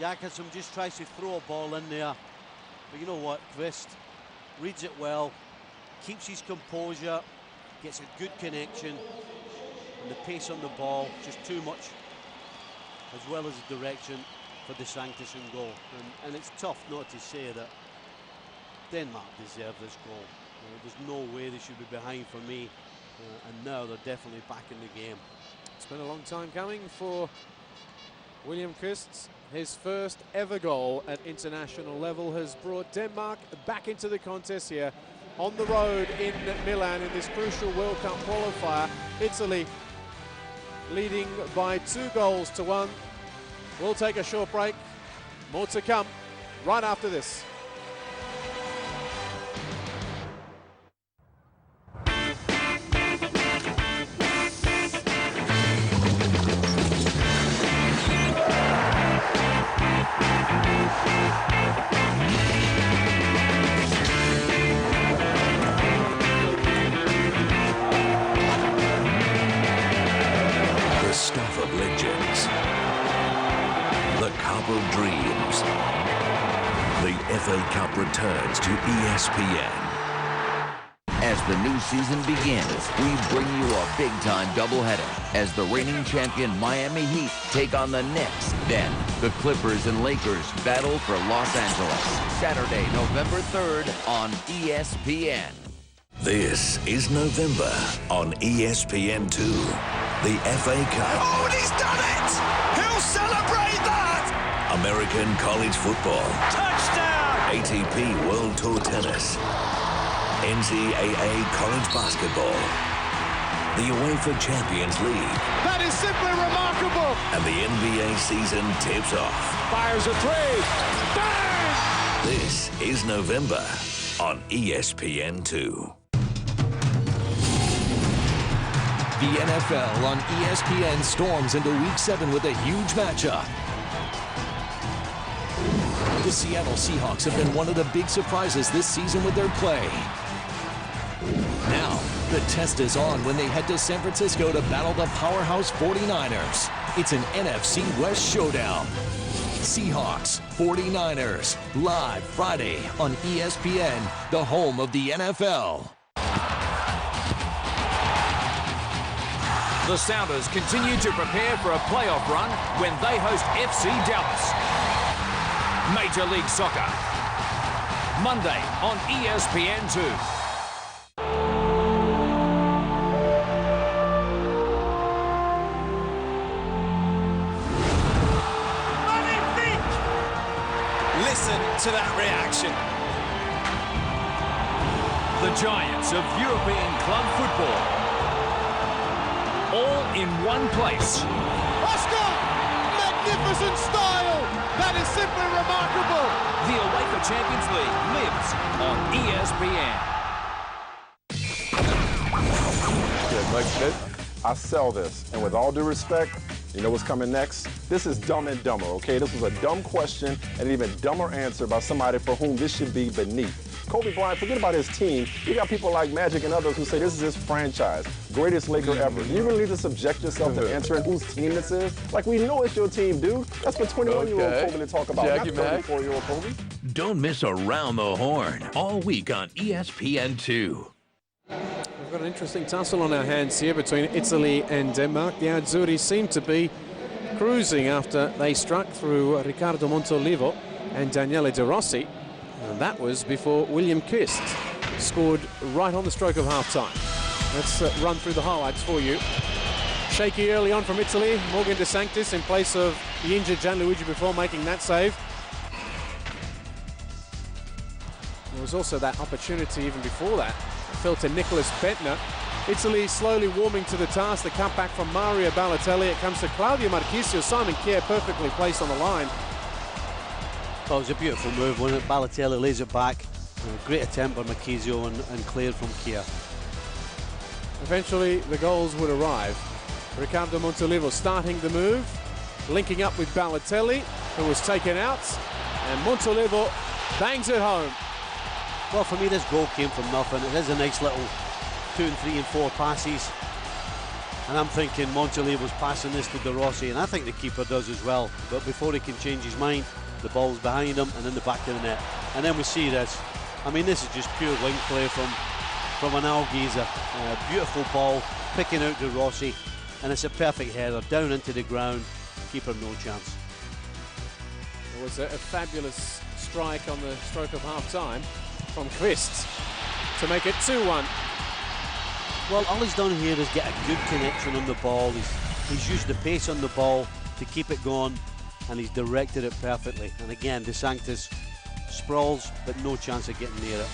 Jakobsen just tries to throw a ball in there, but you know what, Christ reads it well, keeps his composure, gets a good connection, and the pace on the ball, just too much, as well as the direction for De Sanctis in goal. And it's tough not to say that Denmark deserve this goal. There's no way they should be behind for me, and now they're definitely back in the game. It's been a long time coming for William Christs. His first ever goal at international level has brought Denmark back into the contest here on the road in Milan in this crucial World Cup qualifier. Italy leading by 2-1. We'll take a short break. More to come right after this. Of dreams. The FA Cup returns to ESPN. As the new season begins, we bring you a big-time doubleheader as the reigning champion Miami Heat take on the Knicks. Then, the Clippers and Lakers battle for Los Angeles. Saturday, November 3rd on ESPN. This is November on ESPN2. The FA Cup. Oh, and he's done it! He'll celebrate that! American college football. Touchdown! ATP World Tour Tennis. NCAA college basketball. The UEFA Champions League. That is simply remarkable! And the NBA season tips off. Fires a three! Bang! This is November on ESPN2. The NFL on ESPN storms into Week 7 with a huge matchup. The Seattle Seahawks have been one of the big surprises this season with their play. Now, the test is on when they head to San Francisco to battle the powerhouse 49ers. It's an NFC West showdown. Seahawks, 49ers, live Friday on ESPN, the home of the NFL. The Sounders continue to prepare for a playoff run when they host FC Dallas. Major League Soccer, Monday on ESPN2. Listen to that reaction. The giants of European club football, all in one place. Oscar! Magnificent style! That is simply remarkable! The UEFA Champions League lives on ESPN. Good, Mike Schmidt. I sell this, and with all due respect, you know what's coming next? This is Dumb and Dumber, okay? This was a dumb question and an even dumber answer by somebody for whom this should be beneath. Kobe Bryant, forget about his team. You got people like Magic and others who say this is his franchise, greatest Laker ever. Do you really need to subject yourself to answering whose team this is? Like, we know it's your team, dude. That's for 21-year-old Kobe to talk about, Jackie not 34-year-old Kobe. Don't miss Around the Horn all week on ESPN2. We've got an interesting tussle on our hands here between Italy and Denmark. The Azzurri seem to be cruising after they struck through Riccardo Montolivo and Daniele De Rossi. And that was before William Kist scored right on the stroke of half-time. Let's run through the highlights for you. Shaky early on from Italy. Morgan De Sanctis in place of the injured Gianluigi Buffon making that save. There was also that opportunity even before that. It fell to Nicholas Bettner. Italy slowly warming to the task. The cutback from Mario Balotelli. It comes to Claudio Marchisio. Simon Kjær perfectly placed on the line. Oh, it was a beautiful move, wasn't it? Balotelli lays it back. Great attempt by Marchisio and cleared from Kjær. Eventually, the goals would arrive. Riccardo Montolivo starting the move, linking up with Balotelli, who was taken out, and Montolivo bangs it home. Well, for me, this goal came from nothing. It is a nice little 2 and 3 and 4 passes. And I'm thinking Montolivo's passing this to De Rossi, and I think the keeper does as well. But before he can change his mind, the ball's behind him and in the back of the net. And then we see this. I mean, this is just pure wing play from an Algeza. Beautiful ball, picking out De Rossi, and it's a perfect header down into the ground. Keeper no chance. It was a fabulous strike on the stroke of half-time from Kvist to make it 2-1. Well, all he's done here is get a good connection on the ball. He's used the pace on the ball to keep it going, and he's directed it perfectly. And again, De Sanctis sprawls, but no chance of getting near it.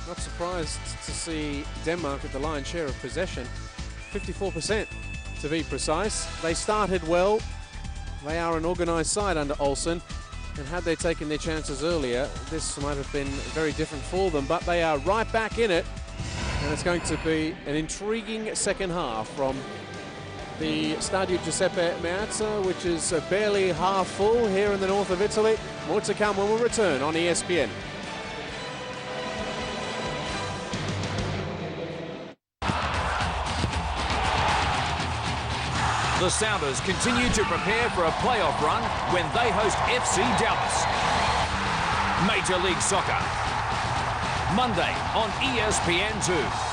Not surprised to see Denmark with the lion's share of possession, 54% to be precise. They started well. They are an organised side under Olsen, and had they taken their chances earlier, this might have been very different for them, but they are right back in it, and it's going to be an intriguing second half from the Stadio Giuseppe Meazza, which is barely half full here in the north of Italy. More to come when we return on ESPN. The Sounders continue to prepare for a playoff run when they host FC Dallas. Major League Soccer, Monday on ESPN2.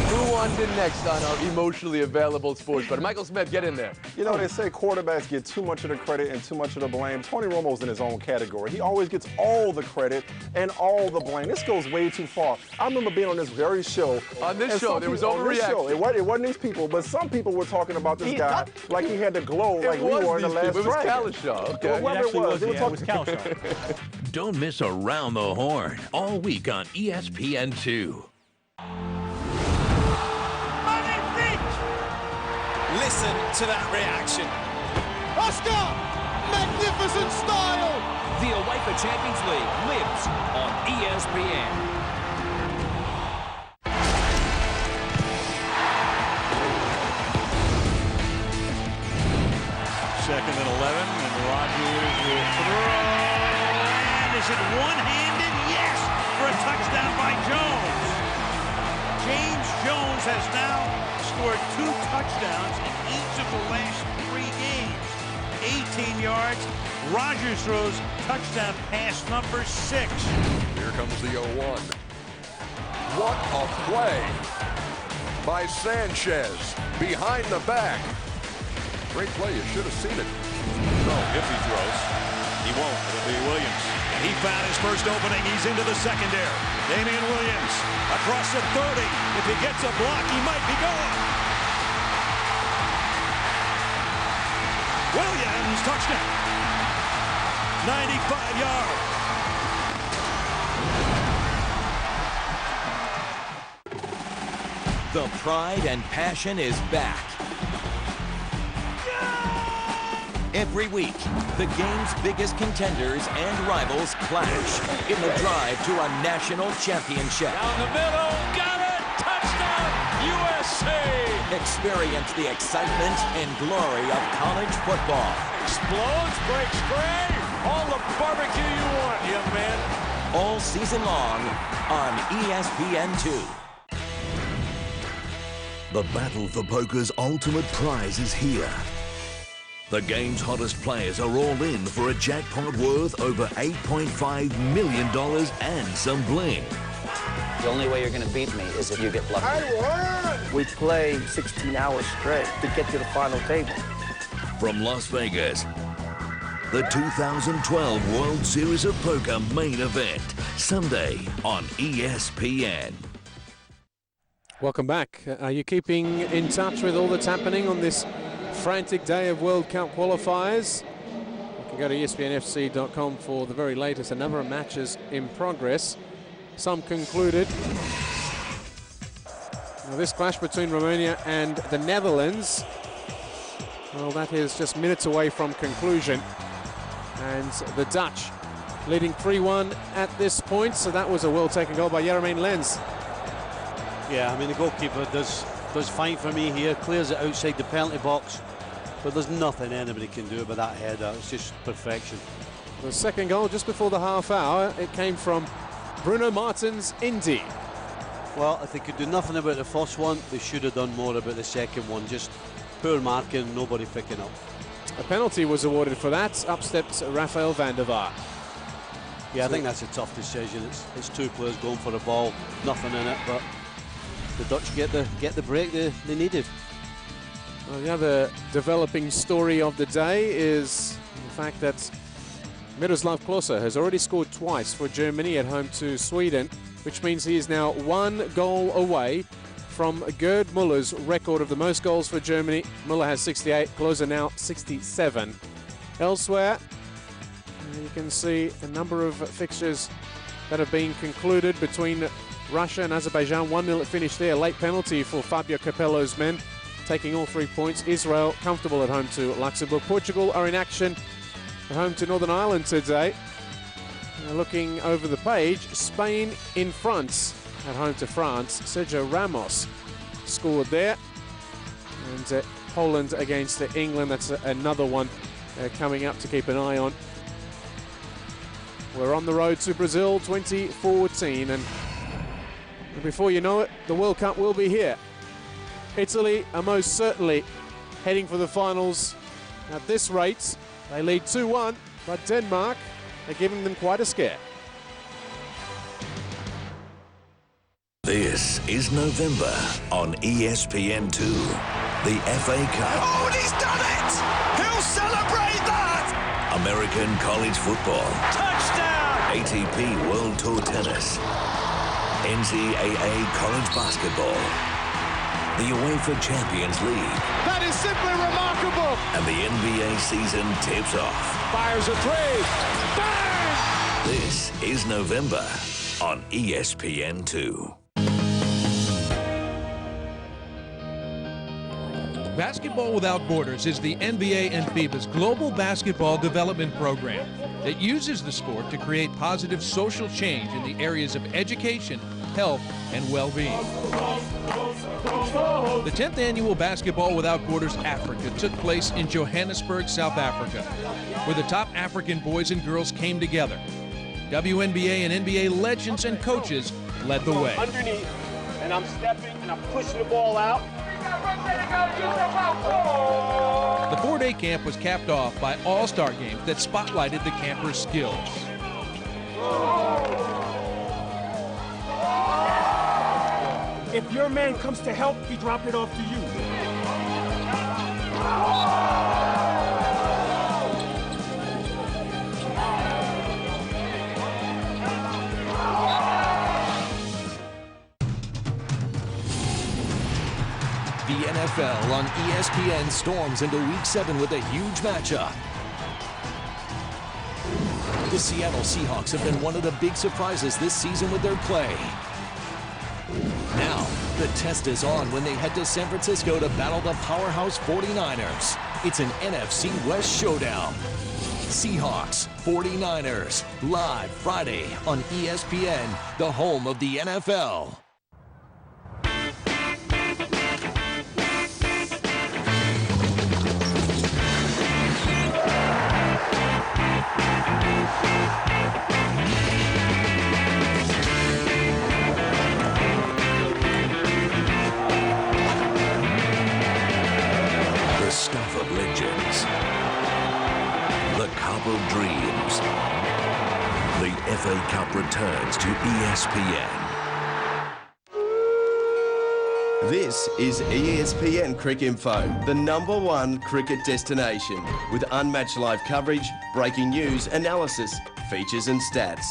Who wants it next on our emotionally available sports? But Michael Smith, get in there. You know, they say quarterbacks get too much of the credit and too much of the blame. Tony Romo's in his own category. He always gets all the credit and all the blame. This goes way too far. I remember being on this very show. On this show, there was overreaction. It wasn't these people, but some people were talking about this guy like he had the glow like we were in the last It was Kalishaw. Okay. Whoever it was. It was Kalishaw. Don't miss Around the Horn all week on ESPN2. Listen to that reaction. Oscar! Magnificent style! The UEFA Champions League lives on ESPN. Second and 11, and Rogers will throw. And is it one-handed? Yes! For a touchdown by Jones. James Jones has now scored 2 touchdowns in each of the last 3 games. 18 yards. Rogers throws touchdown pass number 6. Here comes the 0-1. What a play by Sanchez behind the back. Great play. You should have seen it. So if he throws, he won't. It'll be Williams. And he found his first opening. He's into the secondary. Damian Williams across the 30. If he gets a block, he might be gone. Williams, touchdown. 95 yards. The pride and passion is back. Every week, the game's biggest contenders and rivals clash in the drive to a national championship. Down the middle, got it! Touchdown, USA! Experience the excitement and glory of college football. Explodes, breaks free, all the barbecue you want, young man. all season long on ESPN2. The battle for poker's ultimate prize is here. The game's hottest players are all in for a jackpot worth over $8.5 million and some bling. The only way you're going to beat me is if you get lucky. We play 16 hours straight to get to the final table. From Las Vegas, the 2012 World Series of Poker main event, Sunday on ESPN. Welcome back. Are you keeping in touch with all that's happening on this frantic day of World Cup qualifiers? You can go to ESPNFC.com for the very latest. A number of matches in progress. Some concluded. Now this clash between Romania and the Netherlands, well, that is just minutes away from conclusion. And the Dutch leading 3-1 at this point. So that was a well-taken goal by Jermaine Lens. Yeah, I mean, the goalkeeper does fine for me here. Clears it outside the penalty box. But there's nothing anybody can do about that header. It's just perfection. The second goal just before the half hour, it came from Bruno Martins' Indy. Well, if they could do nothing about the first one, they should have done more about the second one. Just poor marking, nobody picking up. A penalty was awarded for that. Up steps Rafael van der Vaart. Yeah, I think that's a tough decision. It's two players going for the ball, nothing in it, but the Dutch get the break they needed. Well, the other developing story of the day is the fact that Miroslav Klose has already scored twice for Germany at home to Sweden, which means he is now 1 goal away from Gerd Muller's record of the most goals for Germany. Muller has 68, Klose now 67. Elsewhere, you can see a number of fixtures that have been concluded between Russia and Azerbaijan. 1-0 at finish there. Late penalty for Fabio Capello's men, taking all 3 points. Israel comfortable at home to Luxembourg. Portugal are in action at home to Northern Ireland today. Looking over the page, Spain in front at home to France. Sergio Ramos scored there. And Poland against England. That's another one coming up to keep an eye on. We're on the road to Brazil 2014. And before you know it, the World Cup will be here. Italy are most certainly heading for the finals at this rate. They lead 2-1, but Denmark are giving them quite a scare. This is November on ESPN2, the FA Cup. Oh, and he's done it! He'll celebrate that! American college football. Touchdown! ATP World Tour Tennis. NCAA college basketball. The UEFA Champions League. That is simply remarkable! And the NBA season tips off. Fires a three! Bang! This is November on ESPN2. Basketball Without Borders is the NBA and FIBA's global basketball development program that uses the sport to create positive social change in the areas of education, health, and well-being. The 10th annual Basketball Without Borders Africa took place in Johannesburg, South Africa, where the top African boys and girls came together. WNBA and NBA legends and coaches led the way. Underneath, and I'm stepping and I'm pushing the ball out. The 4-day camp was capped off by all-star games that spotlighted the campers' skills. If your man comes to help, he drop it off to you. The NFL on ESPN storms into Week 7 with a huge matchup. The Seattle Seahawks have been one of the big surprises this season with their play. Now, the test is on when they head to San Francisco to battle the powerhouse 49ers. It's an NFC West showdown. Seahawks, 49ers, live Friday on ESPN, the home of the NFL. football dreams. The FA Cup returns to ESPN. This is ESPN Cricinfo, the #1 cricket destination, with unmatched live coverage, breaking news, analysis, features and stats.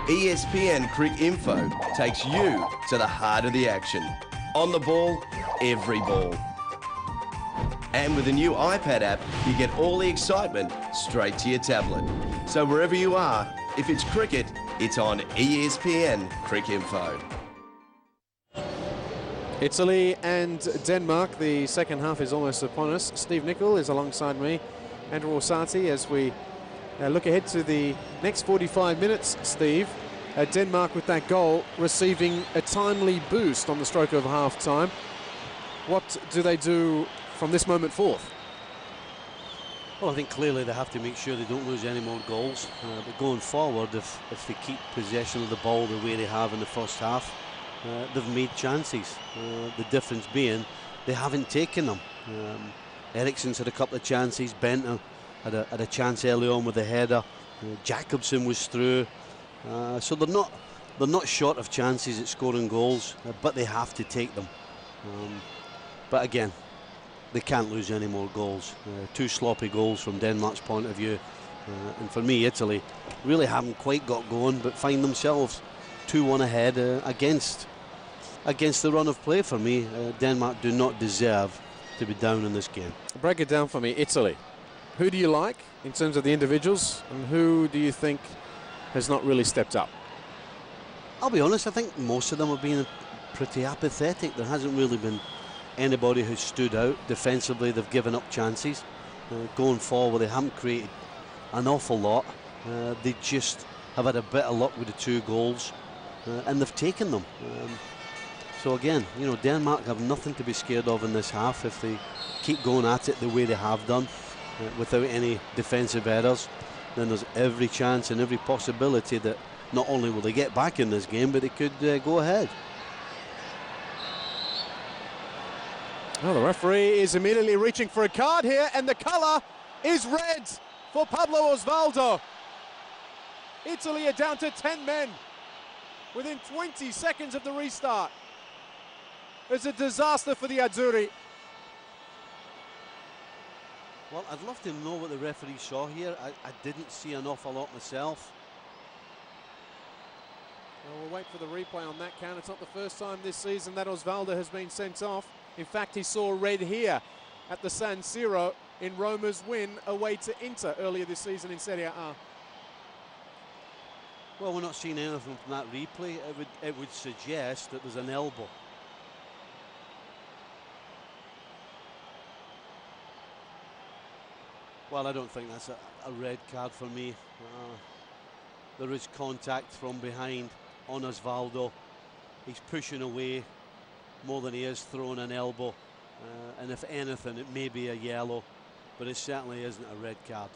ESPN Cricinfo takes you to the heart of the action. On the ball, every ball. And with the new iPad app, you get all the excitement straight to your tablet. So wherever you are, if it's cricket, it's on ESPN Cricinfo. Italy and Denmark. The second half is almost upon us. Steve Nicol is alongside me, Andrew Orsatti, as we look ahead to the next 45 minutes. Steve, Denmark with that goal receiving a timely boost on the stroke of half-time. What do they do from this moment forth? Well, I think clearly they have to make sure they don't lose any more goals. But going forward, if they keep possession of the ball the way they have in the first half, they've made chances. The difference being they haven't taken them. Eriksen's had a couple of chances. Benta had a chance early on with the header. Jacobson was through. So they're not short of chances at scoring goals, but they have to take them. But again, they can't lose any more goals. Two sloppy goals from Denmark's point of view. And for me, Italy really haven't quite got going, but find themselves 2-1 ahead against the run of play. For me, Denmark do not deserve to be down in this game. Break it down for me. Italy, who do you like in terms of the individuals, and who do you think has not really stepped up? I'll be honest, I think most of them have been pretty apathetic. There hasn't really been anybody who stood out. Defensively, they've given up chances. Going forward, they haven't created an awful lot. They just have had a bit of luck with the 2 goals, and they've taken them. So again, you know, Denmark have nothing to be scared of in this half if they keep going at it the way they have done, without any defensive errors. Then there's every chance and every possibility that not only will they get back in this game, but they could go ahead. Well, the referee is immediately reaching for a card here, and the colour is red for Pablo Osvaldo. Italy are down to 10 men within 20 seconds of the restart. It's a disaster for the Azzurri. Well, I'd love to know what the referee saw here. I didn't see an awful lot myself. Well, we'll wait for the replay on that count. It's not the first time this season that Osvaldo has been sent off. In fact, he saw red here at the San Siro in Roma's win away to Inter earlier this season in Serie A. Well, we're not seeing anything from that replay. It would suggest that there's an elbow. Well, I don't think that's a red card for me. There is contact from behind on Osvaldo. He's pushing away more than he is throwing an elbow. And if anything, it may be a yellow, but it certainly isn't a red card.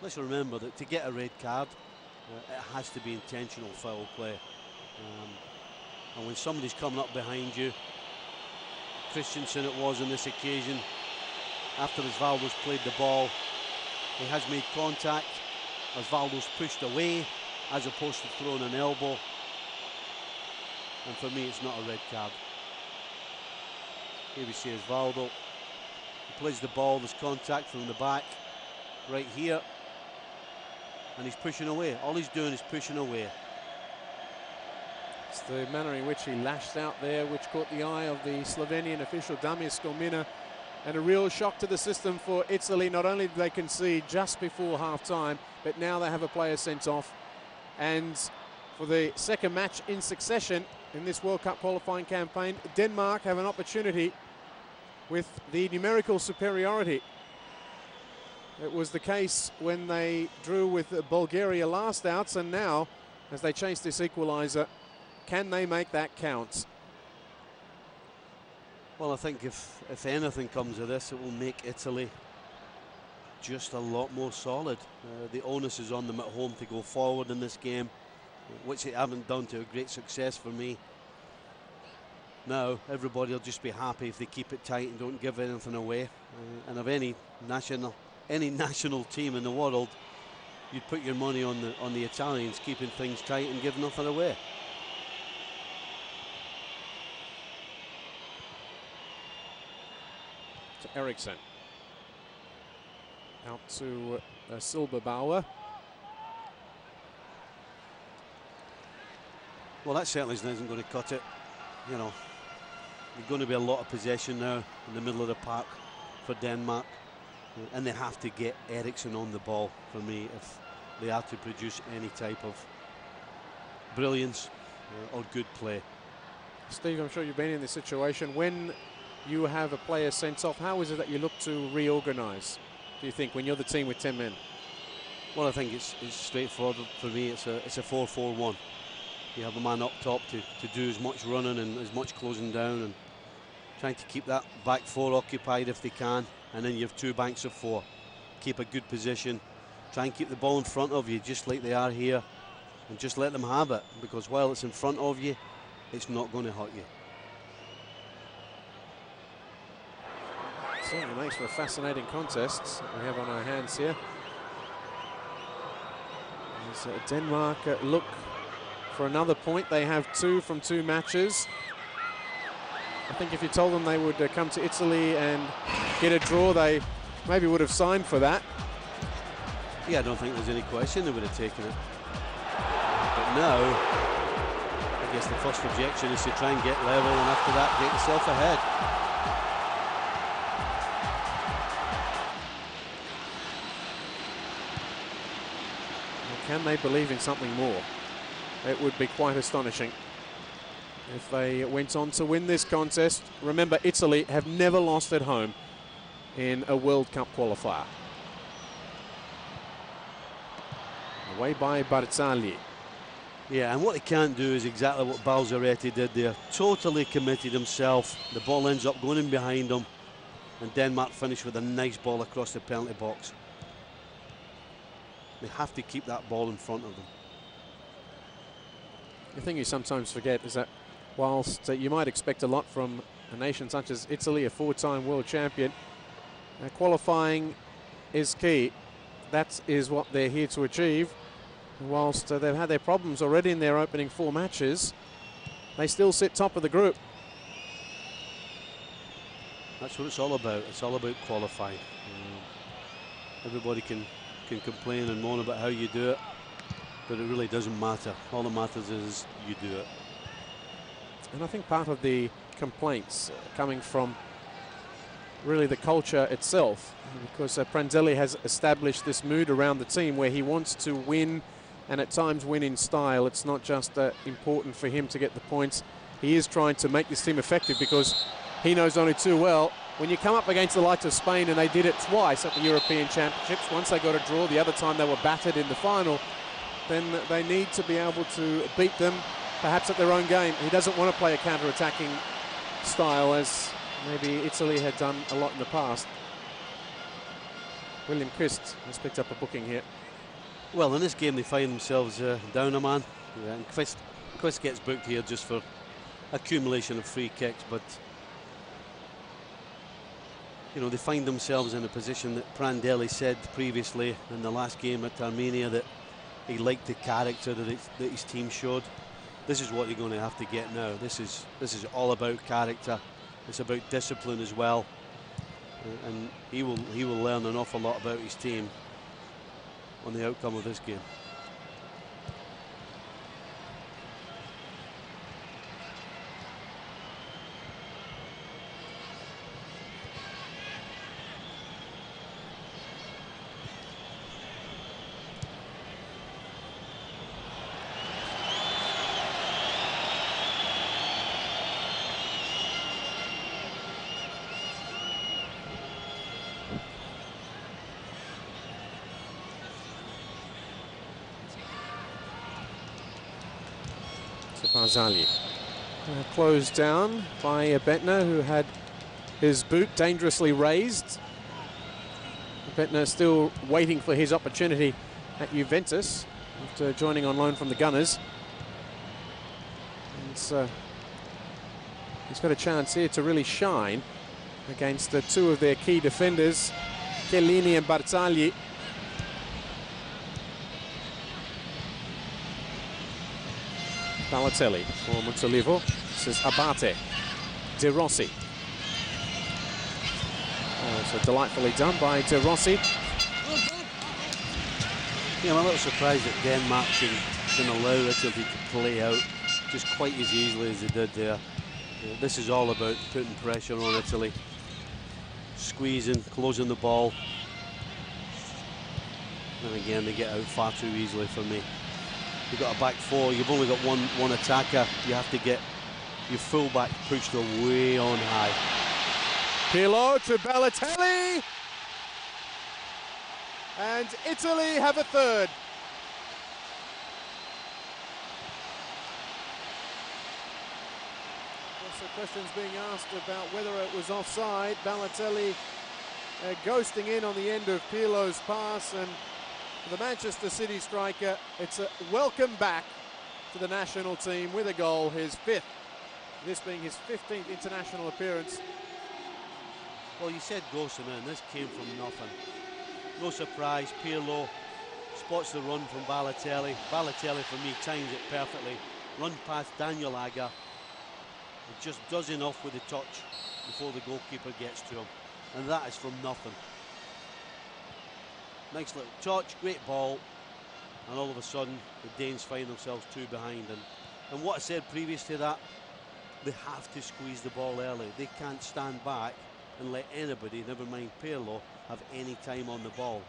Let's remember that to get a red card, it has to be intentional foul play. And when somebody's coming up behind you, Christensen it was on this occasion, after Osvaldo's played the ball, he has made contact. Osvaldo's pushed away as opposed to throwing an elbow. And for me, it's not a red card. Here we see Osvaldo. He plays the ball, there's contact from the back, right here. And he's pushing away. All he's doing is pushing away. It's the manner in which he lashed out there, which caught the eye of the Slovenian official Damir Skomina, and a real shock to the system for Italy. Not only did they concede just before half-time, but now they have a player sent off. And for the second match in succession in this World Cup qualifying campaign, Denmark have an opportunity with the numerical superiority. It was the case when they drew with Bulgaria last outs, and now, as they chase this equaliser, can they make that count? Well, I think if anything comes of this, it will make Italy just a lot more solid. The onus is on them at home to go forward in this game, which they haven't done to a great success for me. now everybody will just be happy if they keep it tight and don't give anything away. And of any national team in the world, you'd put your money on the Italians keeping things tight and giving nothing away. To Eriksson. Out to Silberbauer. Well, that certainly isn't going to cut it. You know, there's going to be a lot of possession now in the middle of the park for Denmark. And they have to get Eriksson on the ball for me if they are to produce any type of brilliance or good play. Steve, I'm sure you've been in this situation. When you have a player sent off, how is it that you look to reorganize, do you think, when you're the team with 10 men? Well, I think it's straightforward for me. It's a 4-4-1. You have a man up top to do as much running and as much closing down and trying to keep that back four occupied if they can. And then you have two banks of four. Keep a good position. Try and keep the ball in front of you just like they are here. And just let them have it, because while it's in front of you, it's not going to hurt you. Certainly makes for a fascinating contest we have on our hands here. As Denmark look for another point. They have 2 from 2 matches. I think if you told them they would come to Italy and get a draw, they maybe would have signed for that. Yeah, I don't think there's any question they would have taken it. But now, I guess the first objection is to try and get level, and after that, get yourself ahead. Can they believe in something more? It would be quite astonishing if they went on to win this contest. Remember, Italy have never lost at home in a World Cup qualifier. Away by Barzagli. Yeah, and what he can't do is exactly what Balzaretti did there. Totally committed himself. The ball ends up going in behind him, and Denmark finish with a nice ball across the penalty box. They have to keep that ball in front of them. The thing you sometimes forget is that whilst you might expect a lot from a nation such as Italy, a 4-time world champion, qualifying is key. That is what they're here to achieve. And whilst they've had their problems already in their opening 4 matches, they still sit top of the group. That's what it's all about. It's all about qualifying. Everybody can complain and moan about how you do it, but it really doesn't matter. All that matters is you do it. And I think part of the complaints coming from really the culture itself, because Prandelli has established this mood around the team where he wants to win, and at times win in style. It's not just important for him to get the points. He is trying to make this team effective, because he knows only too well when you come up against the likes of Spain, and they did it twice at the European Championships. Once they got a draw, the other time they were battered in the final. Then they need to be able to beat them, perhaps at their own game. He doesn't want to play a counter-attacking style as maybe Italy had done a lot in the past. William Christ has picked up a booking here. Well, in this game they find themselves down a man. Yeah, and Christ gets booked here just for accumulation of free kicks, but you know, they find themselves in a position that Prandelli said previously in the last game at Armenia that he liked the character that his team showed. This is what you're going to have to get now. This is all about character. It's about discipline as well, and he will learn an awful lot about his team on the outcome of this game. Barzagli. Closed down by Bentner, who had his boot dangerously raised. Bentner still waiting for his opportunity at Juventus after joining on loan from the Gunners. And He's got a chance here to really shine against two of their key defenders, Chiellini and Barzagli. Balotelli for Montolivo. This is Abate. De Rossi. Oh, so delightfully done by De Rossi. Yeah, I'm a little surprised that Denmark can allow Italy to play out just quite as easily as they did there. This is all about putting pressure on Italy, squeezing, closing the ball. And again, they get out far too easily for me. You've got a back four, you've only got one attacker. You have to get your full-back pushed way on high. Pirlo to Balotelli. And Italy have a third. Also questions being asked about whether it was offside. Balotelli ghosting in on the end of Pirlo's pass, and for the Manchester City striker, it's a welcome back to the national team with a goal, his 5th. This being his 15th international appearance. Well, you said ghosting in. This came from nothing. No surprise, Pirlo spots the run from Balotelli. Balotelli, for me, times it perfectly. Run past Daniel Agger. It just does enough with the touch before the goalkeeper gets to him. And that is from nothing. Nice little touch, great ball. And all of a sudden, the Danes find themselves 2 behind. And what I said previous to that, they have to squeeze the ball early. They can't stand back and let anybody, never mind Pirlo, have any time on the ball,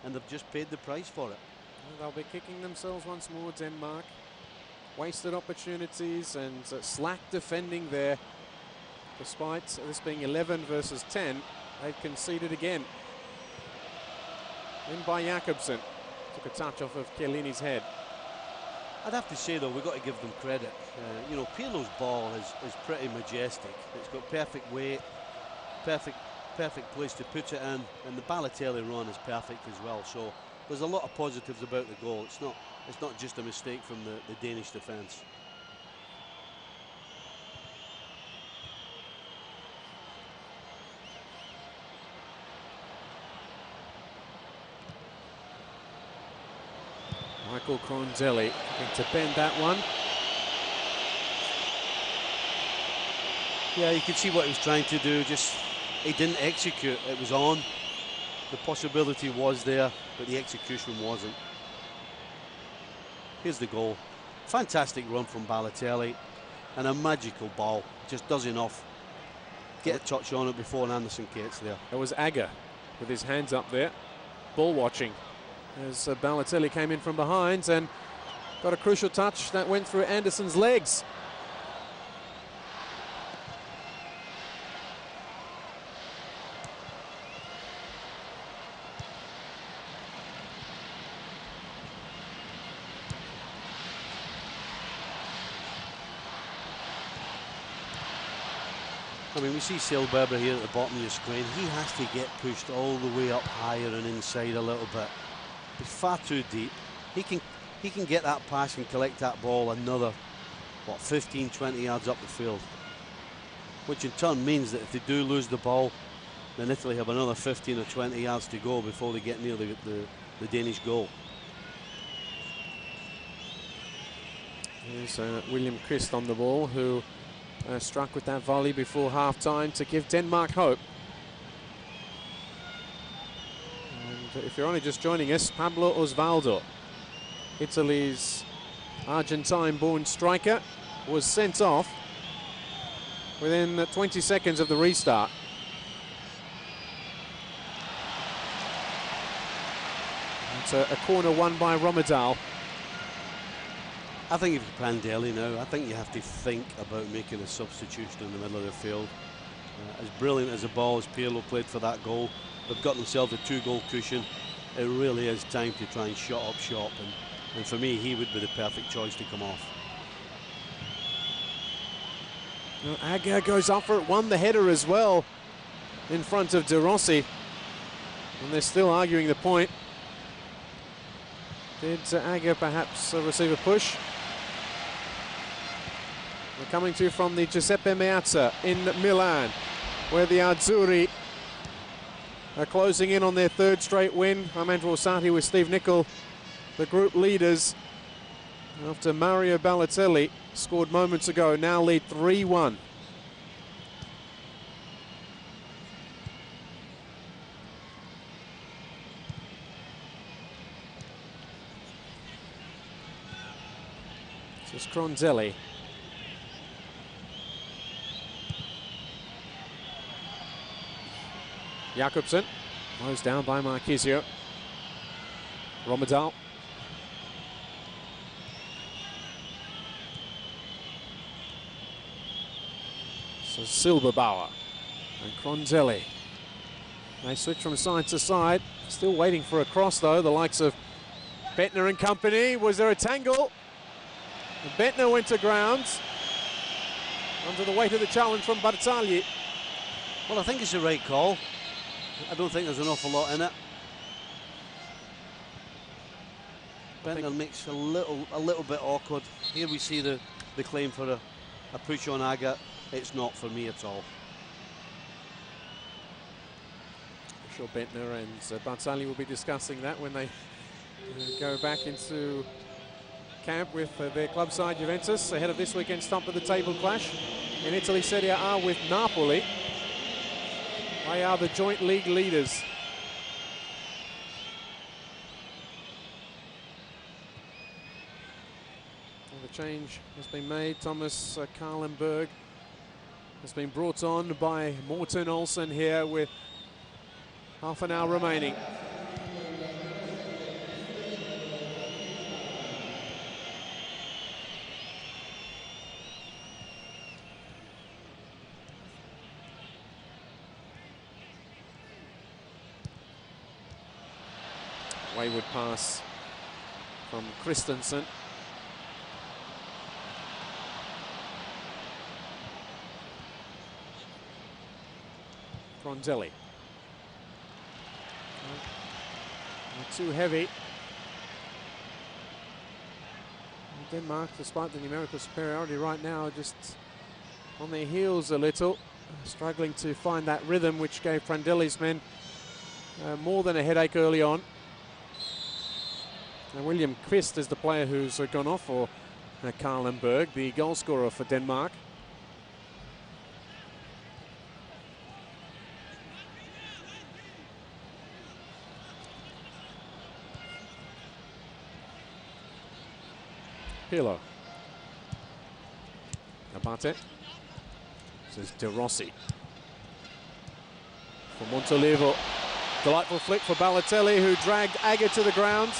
and they've just paid the price for it. Well, they'll be kicking themselves once more, Denmark. Wasted opportunities and slack defending there. Despite this being 11 versus 10, they've conceded again. In by Jakobsen. Took a touch off of Chiellini's head. I'd have to say, though, we've got to give them credit. You know, Pirlo's ball is pretty majestic. It's got perfect weight, perfect place to put it in, and the Balotelli run is perfect as well. So there's a lot of positives about the goal. It's not just a mistake from the Danish defence. Michael Crondelli looking to bend that one. Yeah, you could see what he was trying to do, just he didn't execute. It was on. The possibility was there, but the execution wasn't. Here's the goal. Fantastic run from Balotelli, and a magical ball. Just does enough. Get a touch on it before Anderson gets there. It was Agger with his hands up there, ball watching, as Balotelli came in from behind and got a crucial touch that went through Anderson's legs. I mean, we see Silberber here at the bottom of your screen. He has to get pushed all the way up higher and inside a little bit. It's far too deep. He can get that pass and collect that ball another, what, 15, 20 yards up the field. Which in turn means that if they do lose the ball, then Italy have another 15 or 20 yards to go before they get near the Danish goal. Here's William Christ on the ball, who struck with that volley before half-time to give Denmark hope. And if you're only just joining us, Pablo Osvaldo, Italy's Argentine-born striker, was sent off within 20 seconds of the restart. It's a corner won by Romedal. I think if you're Prandelli now, I think you have to think about making a substitution in the middle of the field. As brilliant as a ball as Pirlo played for that goal, they've got themselves a 2-goal cushion. It really is time to try and shut up shop, and for me, he would be the perfect choice to come off. Agger goes up for it, won the header as well in front of De Rossi, and they're still arguing the point. Did Agger perhaps receive a push? We're coming to you from the Giuseppe Meazza in Milan, where the Azzurri are closing in on their third straight win. I'm Andrew Orsatti with Steve Nicol, the group leaders, after Mario Balotelli scored moments ago, now lead 3-1. This is Cronzelli. Jakobsen, closed down by Marchisio. Romadal. So Silberbauer and Cronzelli. They switch from side to side. Still waiting for a cross though, the likes of Bettner and company. Was there a tangle? And Bettner went to ground under the weight of the challenge from Barzagli. Well, I think it's the right call. I don't think there's an awful lot in it. Bettner makes a little bit awkward. Here we see the claim for a push on Agger. It's not for me at all. I'm sure Bettner and Barzagli will be discussing that when they go back into camp with their club side Juventus ahead of this weekend's top of the table clash in Italy Serie A with Napoli. They are the joint league leaders. And the change has been made. Thomas Karlenberg has been brought on by Morten Olsen here with half an hour remaining. Wayward pass from Christensen. Cronzelli. Too heavy. Denmark, despite the numerical superiority right now, just on their heels a little, struggling to find that rhythm which gave Prandelli's men more than a headache early on. And William Kvist is the player who's gone off for Karlenberg, the goal scorer for Denmark. Pirlo. Abate. This is De Rossi. For Montolivo. Delightful flick for Balotelli, who dragged Agger to the ground.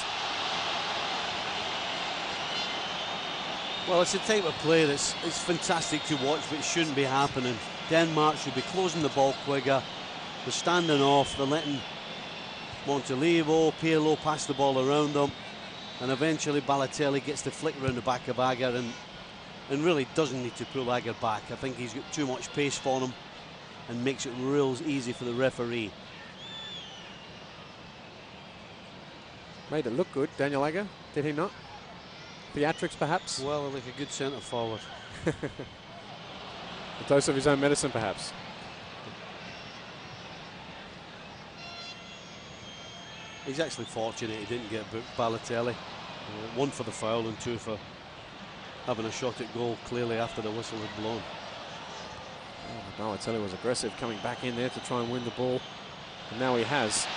Well, it's a type of play it's fantastic to watch, but it shouldn't be happening. Denmark should be closing the ball quicker. They're standing off, they're letting Montolivo, Pirlo pass the ball around them, and eventually Balotelli gets the flick around the back of Agger and really doesn't need to pull Agger back. I think he's got too much pace for him and makes it real easy for the referee. Made it look good, Daniel Agger, did he not? Theatrics, perhaps? Well, like a good centre forward. A dose of his own medicine, perhaps. He's actually fortunate he didn't get booked, Balotelli. One for the foul and two for having a shot at goal clearly after the whistle had blown. Oh, Balotelli was aggressive coming back in there to try and win the ball, and now he has.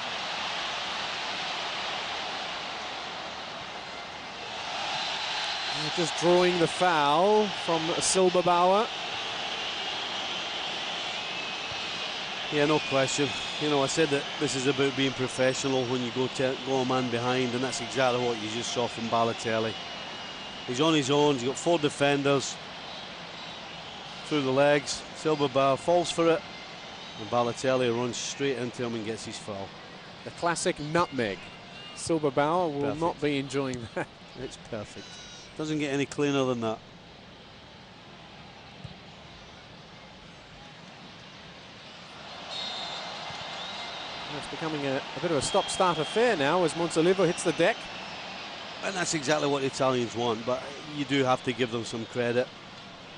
Just drawing the foul from Silberbauer. Yeah, no question. You know, I said that this is about being professional when you go a man behind, and that's exactly what you just saw from Balotelli. He's on his own, he's got four defenders through the legs. Silberbauer falls for it, and Balotelli runs straight into him and gets his foul. The classic nutmeg. Silberbauer will not be enjoying that. It's perfect. Doesn't get any cleaner than that. It's becoming a bit of a stop-start affair now as Montolivo hits the deck. And that's exactly what the Italians want, but you do have to give them some credit.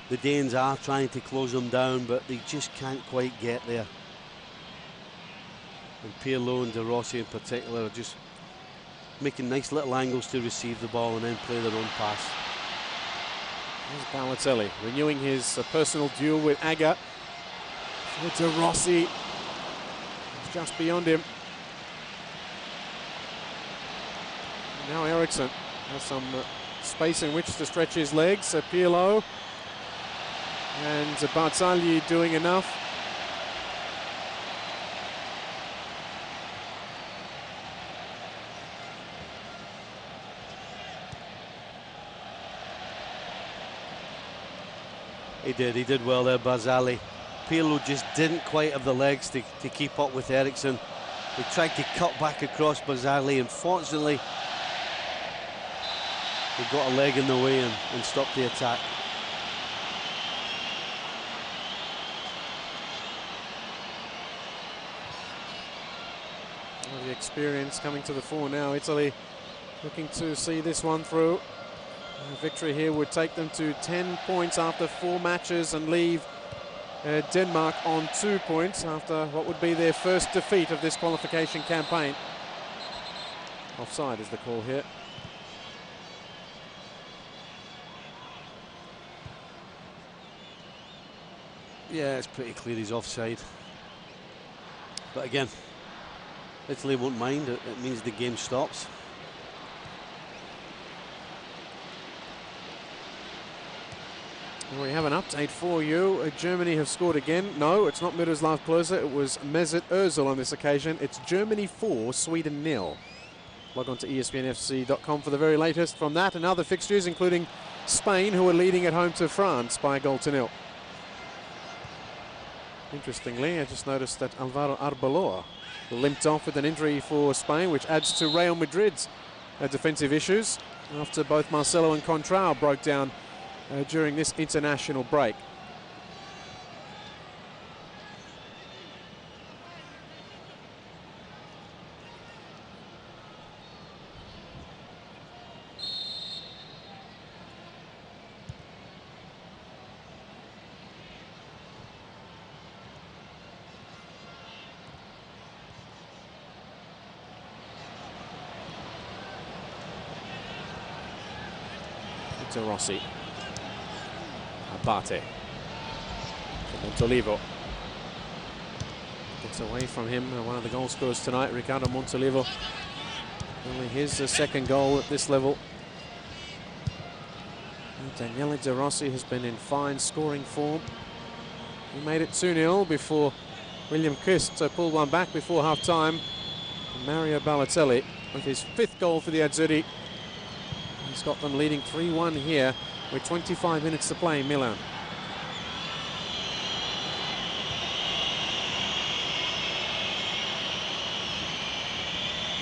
the Danes are trying to close them down, but they just can't quite get there. And Pirlo and De Rossi in particular are just making nice little angles to receive the ball and then play their own pass. Here's Balotelli renewing his personal duel with Aga. De Rossi is just beyond him. Now Eriksson has some space in which to stretch his legs. Pirlo and Barzagli doing enough. He did well there, Barzagli. Pirlo just didn't quite have the legs to keep up with Eriksson. He tried to cut back across Barzagli, and fortunately he got a leg in the way and stopped the attack. Well, the experience coming to the fore now. Italy looking to see this one through. A victory here would take them to 10 points after 4 matches and leave Denmark on 2 points after what would be their first defeat of this qualification campaign. Offside is the call here. Yeah, it's pretty clear he's offside. But again, Italy won't mind. It means the game stops. We have an update for you. Germany have scored again. No, it's not Miroslav Klose. It was Mesut Ozil on this occasion. It's Germany 4, Sweden 0. Log on to ESPNFC.com for the very latest from that and other fixtures, including Spain, who are leading at home to France by 1-0. Interestingly, I just noticed that Alvaro Arbeloa limped off with an injury for Spain, which adds to Real Madrid's defensive issues after both Marcelo and Contrao broke down during this international break. De Rossi. Abate. Montolivo. Gets away from him. One of the goal scorers tonight, Ricardo Montolivo. Only his second goal at this level. And Daniele De Rossi has been in fine scoring form. He made it 2-0 before William Christ pulled one back before half-time. Mario Balotelli with his 5th goal for the Azzurri. He's got them leading 3-1 here with 25 minutes to play in Milan.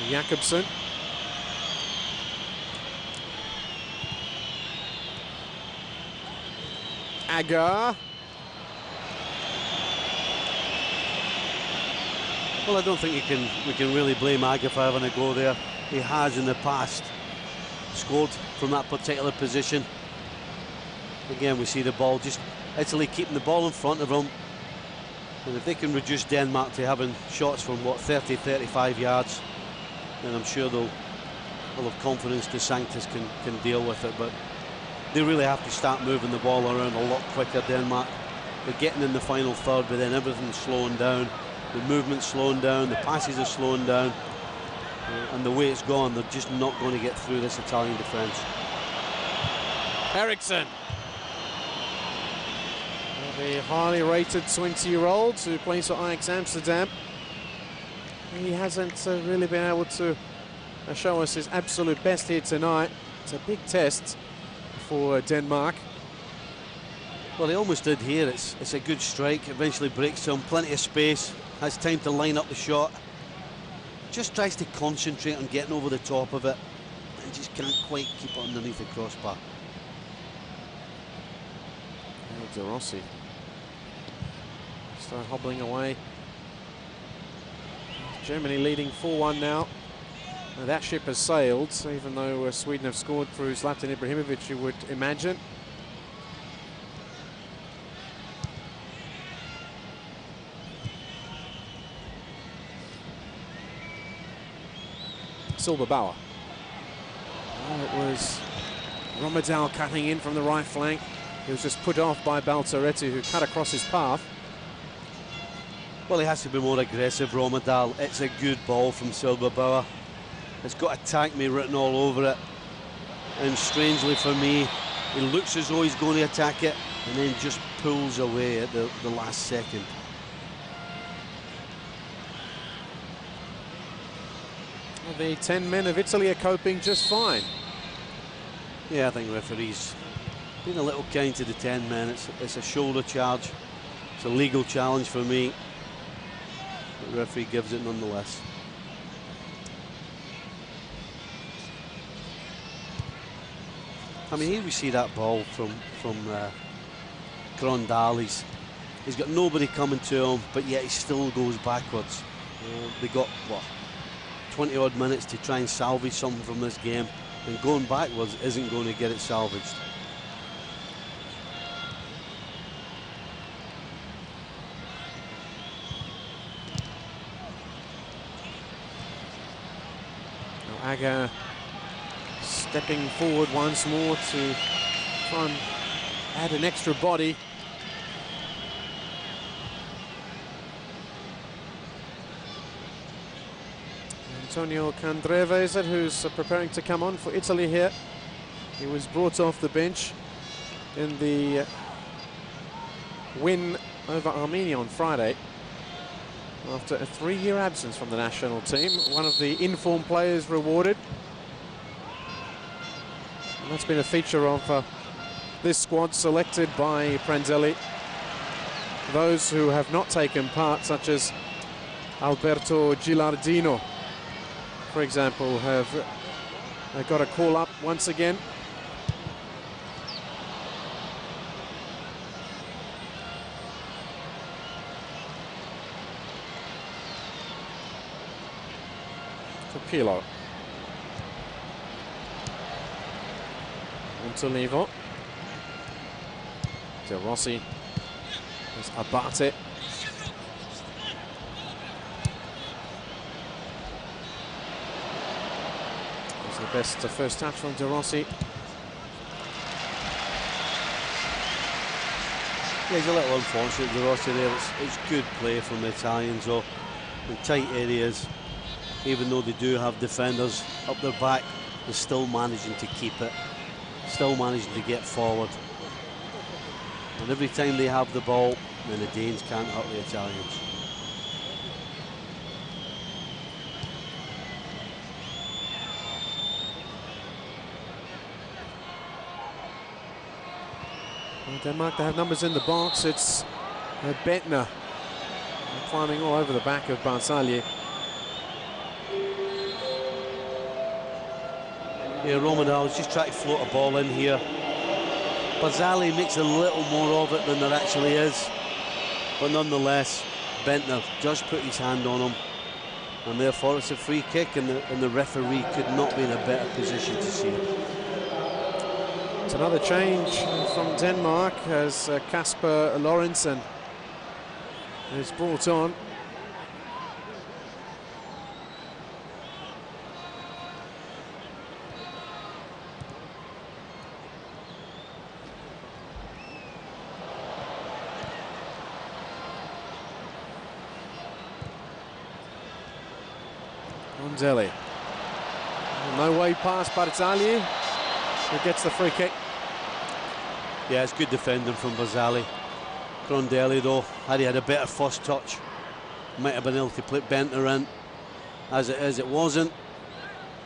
Jakobsen. Aga. Well, I don't think we can really blame Aga for having a go there. He has in the past scored from that particular position. Again, we see the ball, just Italy keeping the ball in front of them. And if they can reduce Denmark to having shots from, what, 30, 35 yards, then I'm sure they'll have confidence De Sanctis can deal with it. But they really have to start moving the ball around a lot quicker, Denmark. They're getting in the final third, but then everything's slowing down. The movement's slowing down, the passes are slowing down. And the way it's gone, they're just not going to get through this Italian defence. Eriksson. The highly rated 20-year-old who plays for Ajax Amsterdam. He hasn't really been able to show us his absolute best here tonight. It's a big test for Denmark. Well, he almost did here. It's a good strike. Eventually breaks to him. Plenty of space. Has time to line up the shot. Just tries to concentrate on getting over the top of it and just can't quite keep it underneath the crossbar. De Rossi start hobbling away. Germany leading 4-1 now. That ship has sailed, even though Sweden have scored through Zlatan Ibrahimovic, you would imagine. Silva Bauer. Oh, it was Romadal cutting in from the right flank. He was just put off by Balzaretti, who cut across his path. Well, he has to be more aggressive, Romadal. It's a good ball from Silva Bauer. It's got "attack me" written all over it. And strangely for me, he looks as though he's going to attack it and then just pulls away at the last second. Well, the 10 men of Italy are coping just fine. Yeah, I think referees been a little kind to the 10 men. It's a shoulder charge. It's a legal challenge for me. The referee gives it nonetheless. I mean, here we see that ball from Grondali. He's got nobody coming to him, but yet he still goes backwards. They got, what, 20 odd minutes to try and salvage something from this game, and going backwards isn't going to get it salvaged. Now Aga stepping forward once more to try and add an extra body. Antonio Candreva is it, who's preparing to come on for Italy here. He was brought off the bench in the win over Armenia on Friday after a 3-year absence from the national team. One of the informed players rewarded. And that's been a feature of this squad selected by Prandelli. Those who have not taken part, such as Alberto Gilardino, for example, have got a call up once again. For Pirlo. Montolivo. De Rossi. There's Abate. That's the best first touch from De Rossi. Yeah, he's a little unfortunate, De Rossi there. It's good play from the Italians, though. In tight areas, even though they do have defenders up their back, they're still managing to keep it, still managing to get forward. And every time they have the ball, then the Danes can't hurt the Italians. Well, Denmark, they have numbers in the box. It's Bentner climbing all over the back of Barzagli. Yeah, Romadal's just trying to float a ball in here. Barzagli makes a little more of it than there actually is. But nonetheless, Bentner just put his hand on him. And therefore it's a free kick, and the referee could not be in a better position to see it. It's another change from Denmark as Kasper Lorentzen is brought on. Rondelli. No way past Barzagli, who gets the free kick. Yeah, it's good defending from Barzagli. Rondelli, though, had he had a better first touch, might have been able to put Bentner in. As it is, it wasn't.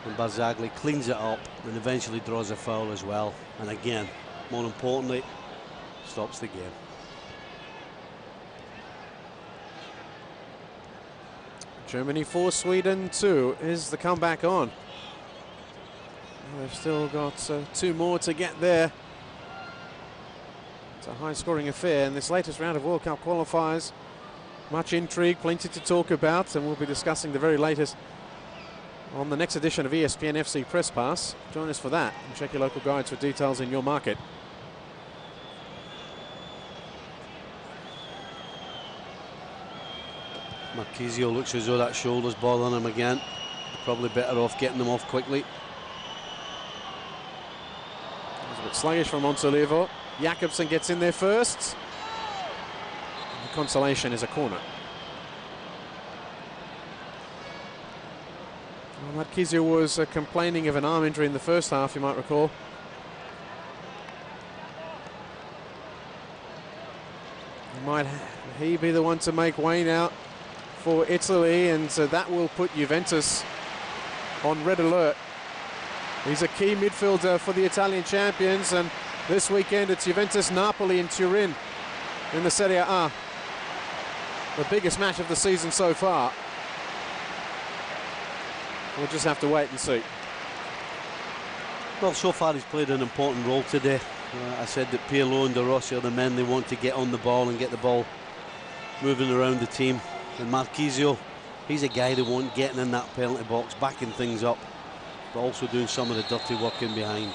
And Barzagli cleans it up and eventually draws a foul as well. And again, more importantly, stops the game. Germany 4, Sweden 2 is the comeback on. They've still got 2 more to get there. It's a high-scoring affair in this latest round of World Cup qualifiers. Much intrigue, plenty to talk about, and we'll be discussing the very latest on the next edition of ESPN FC Press Pass. Join us for that and check your local guides for details in your market. Marchisio looks as though that shoulder's bothering him again. Probably better off getting them off quickly. It was a bit sluggish from Montolivo. Jakobsen gets in there first. The consolation is a corner. Well, Marquisio was complaining of an arm injury in the first half, you might recall. Might he be the one to make way now for Italy, and so that will put Juventus on red alert. He's a key midfielder for the Italian champions, and this weekend it's Juventus-Napoli in Turin in the Serie A. The biggest match of the season so far. We'll just have to wait and see. Well, so far he's played an important role today. I said that Pirlo and De Rossi are the men they want to get on the ball and get the ball moving around the team. And Marquisio, he's a guy they want getting in that penalty box, backing things up, but also doing some of the dirty work in behind.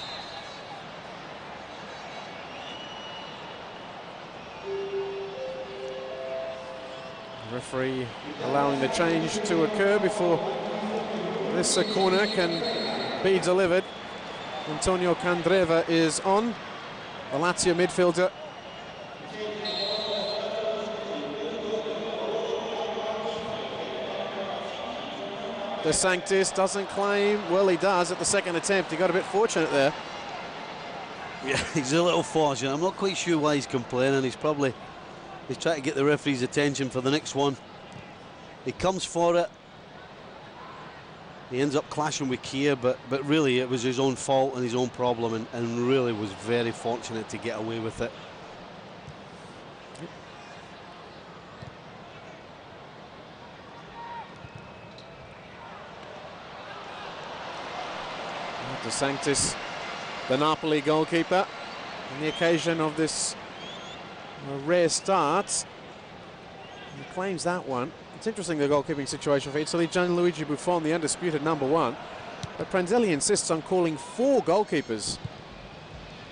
The referee allowing the change to occur before this corner can be delivered. Antonio Candreva is on, the Lazio midfielder. De Sanctis doesn't claim. Well, he does at the second attempt. He got a bit fortunate there. Yeah, he's a little fortunate. I'm not quite sure why he's complaining. He's trying to get the referee's attention for the next one. He comes for it. He ends up clashing with Kia, but really it was his own fault and his own problem, and really was very fortunate to get away with it. De Sanctis, the Napoli goalkeeper, on the occasion of this rare start. He claims that one. It's interesting, the goalkeeping situation for Italy. Gianluigi Buffon, the undisputed #1. But Prandelli insists on calling 4 goalkeepers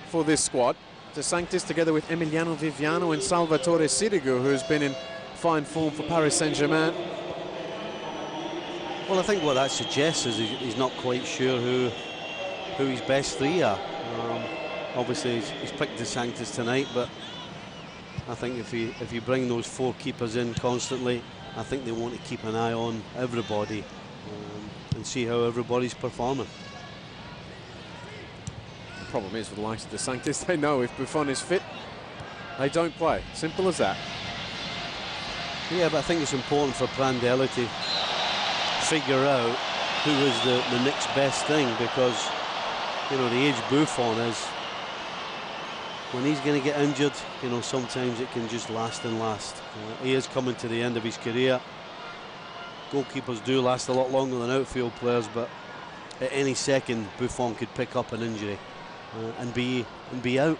for this squad. De Sanctis together with Emiliano Viviano and Salvatore Sirigu, who's been in fine form for Paris Saint-Germain. Well, I think what that suggests is he's not quite sure who his best 3 are. Obviously, he's picked De Sanctis tonight, but I think if you bring those 4 keepers in constantly, I think they want to keep an eye on everybody and see how everybody's performing. The problem is, with the likes of De Sanctis, they know if Buffon is fit, they don't play. Simple as that. Yeah, but I think it's important for Prandelli to figure out who is the next best thing, because, you know, the age Buffon is, when he's going to get injured, you know, sometimes it can just last and last. He is coming to the end of his career. Goalkeepers do last a lot longer than outfield players, but at any second Buffon could pick up an injury and be out.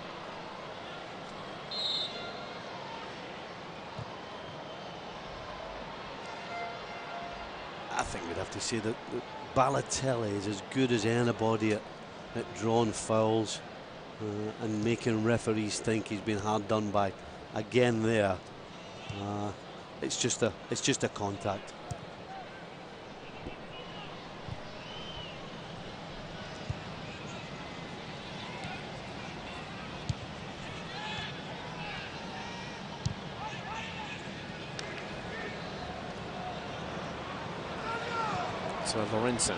I think we'd have to say that Balotelli is as good as anybody at drawing fouls and making referees think he's been hard done by. Again, there, it's just a contact. So Lorenzen.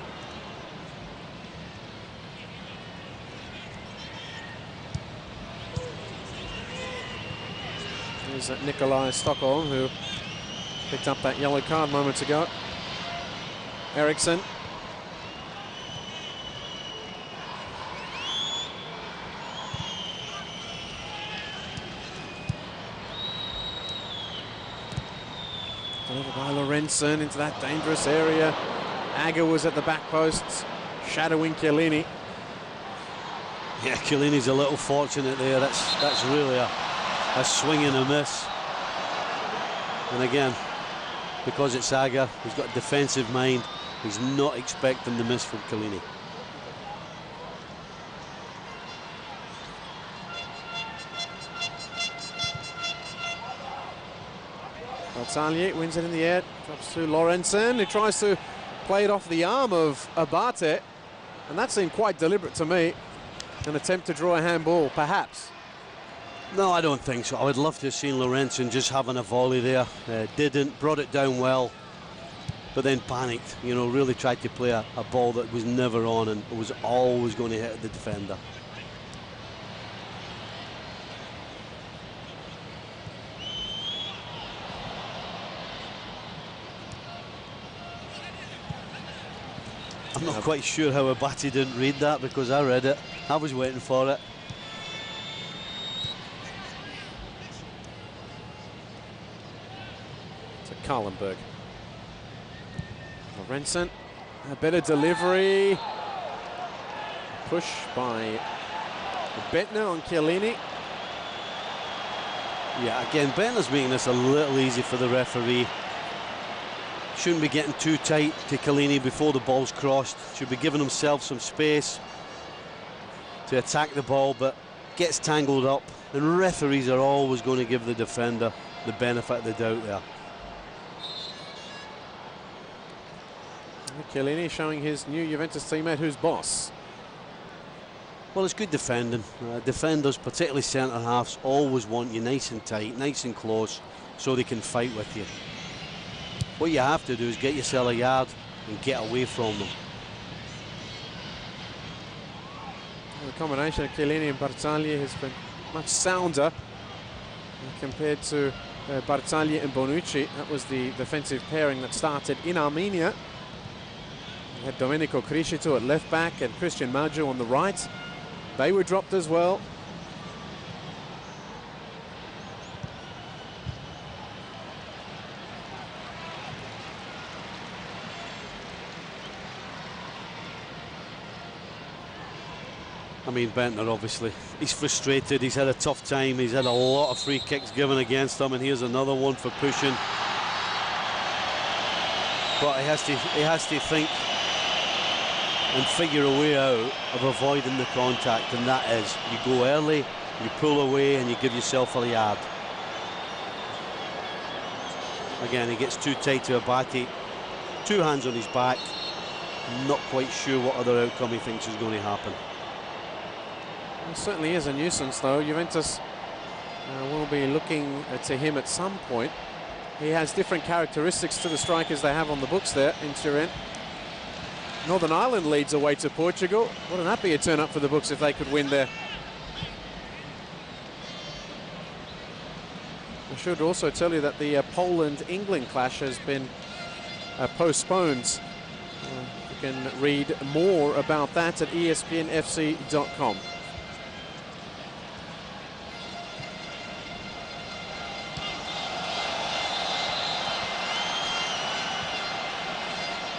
Here's Nikolai Stockholm, who picked up that yellow card moments ago. Eriksson. Delivered by Lorenzen into that dangerous area. Agger was at the back post, shadowing Chiellini. Yeah, Chiellini's a little fortunate there. That's really a swing and a miss. And again, because it's Agger, he's got a defensive mind. He's not expecting the miss from Chiellini. Bertagli wins it in the air, drops to Lorenzen, who tries to played off the arm of Abate, and that seemed quite deliberate to me. An attempt to draw a handball, perhaps. No, I don't think so. I would love to have seen Lorenzen just having a volley there. Didn't, brought it down well, but then panicked. You know, really tried to play a ball that was never on and was always going to hit the defender. I'm not quite sure how Abate didn't read that, because I read it. I was waiting for it. To Karlenberg. Lorenzen, a better delivery. Push by Bettner on Chiellini. Yeah, again, Bettner's making this a little easy for the referee. Shouldn't be getting too tight to Chiellini before the ball's crossed. Should be giving himself some space to attack the ball, but gets tangled up. And referees are always going to give the defender the benefit of the doubt there. Chiellini showing his new Juventus teammate who's boss. Well, it's good defending. Defenders, particularly centre-halves, always want you nice and tight, nice and close, so they can fight with you. What you have to do is get yourself a yard and get away from them. The combination of Chiellini and Barzagli has been much sounder compared to Barzagli and Bonucci. That was the defensive pairing that started in Armenia. We had Domenico Criscito at left back and Christian Maggio on the right. They were dropped as well. I mean, Bentner, obviously, he's frustrated. He's had a tough time. He's had a lot of free kicks given against him, and here's another one for pushing. But he has to think and figure a way out of avoiding the contact, and that is, you go early, you pull away, and you give yourself a yard. Again, he gets too tight to Abate. 2 hands on his back. Not quite sure what other outcome he thinks is going to happen. It certainly is a nuisance, though. Juventus will be looking to him at some point. He has different characteristics to the strikers they have on the books there in Turin. Northern Ireland leads away to Portugal. Wouldn't that be a turn up for the books if they could win there? I should also tell you that the Poland-England clash has been postponed. You can read more about that at ESPNFC.com.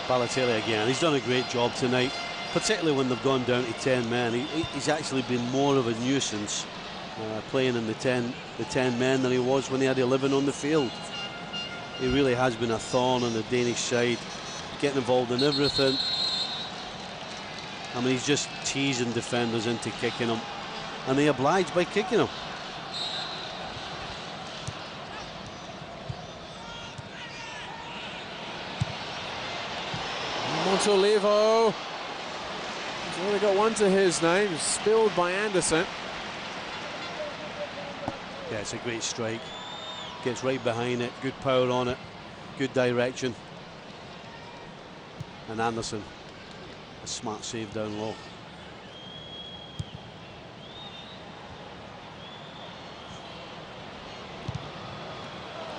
Balotelli again, he's done a great job tonight, particularly when they've gone down to 10 men. He's actually been more of a nuisance playing in the 10 men than he was when he had 11 on the field. He really has been a thorn on the Danish side, getting involved in everything. I mean, he's just teasing defenders into kicking him, and they oblige by kicking him. Montolivo, he's only got one to his name, spilled by Anderson. Yeah, it's a great strike. Gets right behind it, good power on it, good direction. And Anderson, a smart save down low.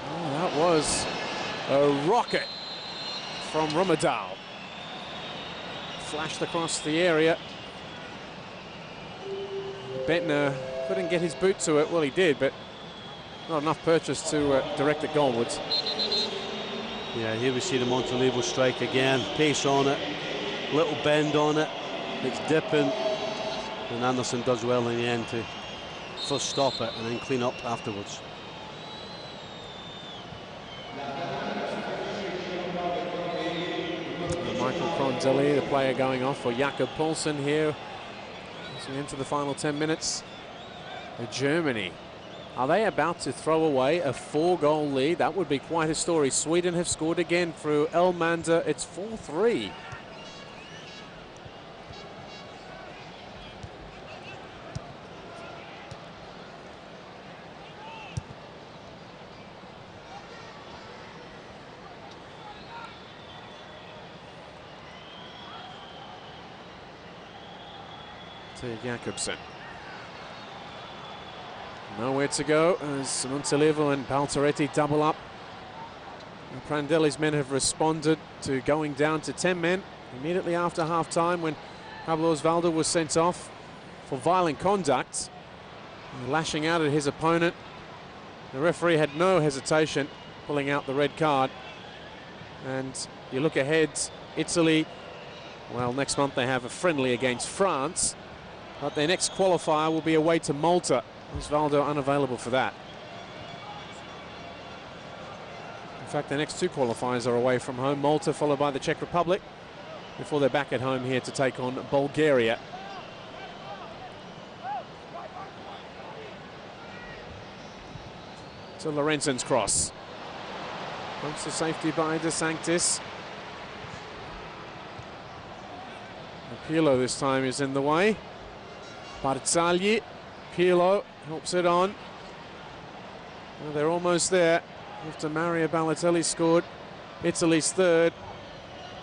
Oh, that was a rocket from Romadal. Flashed across the area. Bettner couldn't get his boot to it. Well, he did, but not enough purchase to direct it goalwards. Yeah, here we see the Montolivo strike again. Pace on it, little bend on it. It's dipping, and Anderson does well in the end to first stop it and then clean up afterwards. Michael Cronzelli, the player going off for Jakob Poulsen here as we enter the final 10 minutes. Germany Are they about to throw away a 4-goal lead? That would be quite a story. Sweden have scored again through Elmander. It's 4-3. To Jakobsen. Nowhere to go as Montelevo and Baltaretti double up. And Prandelli's men have responded to going down to 10 men immediately after half-time when Pablo Osvaldo was sent off for violent conduct, lashing out at his opponent. The referee had no hesitation pulling out the red card. And you look ahead, Italy, well, next month they have a friendly against France, but their next qualifier will be away to Malta. Osvaldo unavailable for that. In fact, the next two qualifiers are away from home. Malta followed by the Czech Republic before they're back at home here to take on Bulgaria. To Lorenzen's cross. Comes to safety by De Sanctis. Pirlo this time is in the way. Barzagli, Pirlo helps it on. Well, they're almost there. After Mario Balotelli scored Italy's third,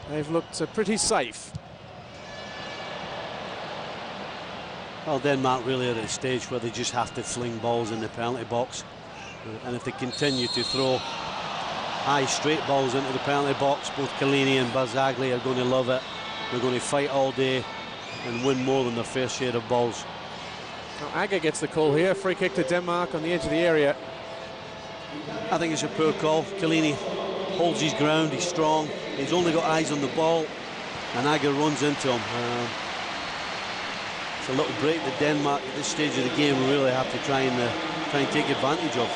they've looked pretty safe. Well, Denmark really are at a stage where they just have to fling balls in the penalty box. And if they continue to throw high straight balls into the penalty box, both Chiellini and Barzagli are going to love it. They're going to fight all day and win more than their fair share of balls. Now, Agger gets the call here. Free kick to Denmark on the edge of the area. I think it's a poor call. Chiellini holds his ground. He's strong. He's only got eyes on the ball, and Agger runs into him. It's a little break that Denmark at this stage of the game really have to try and take advantage of.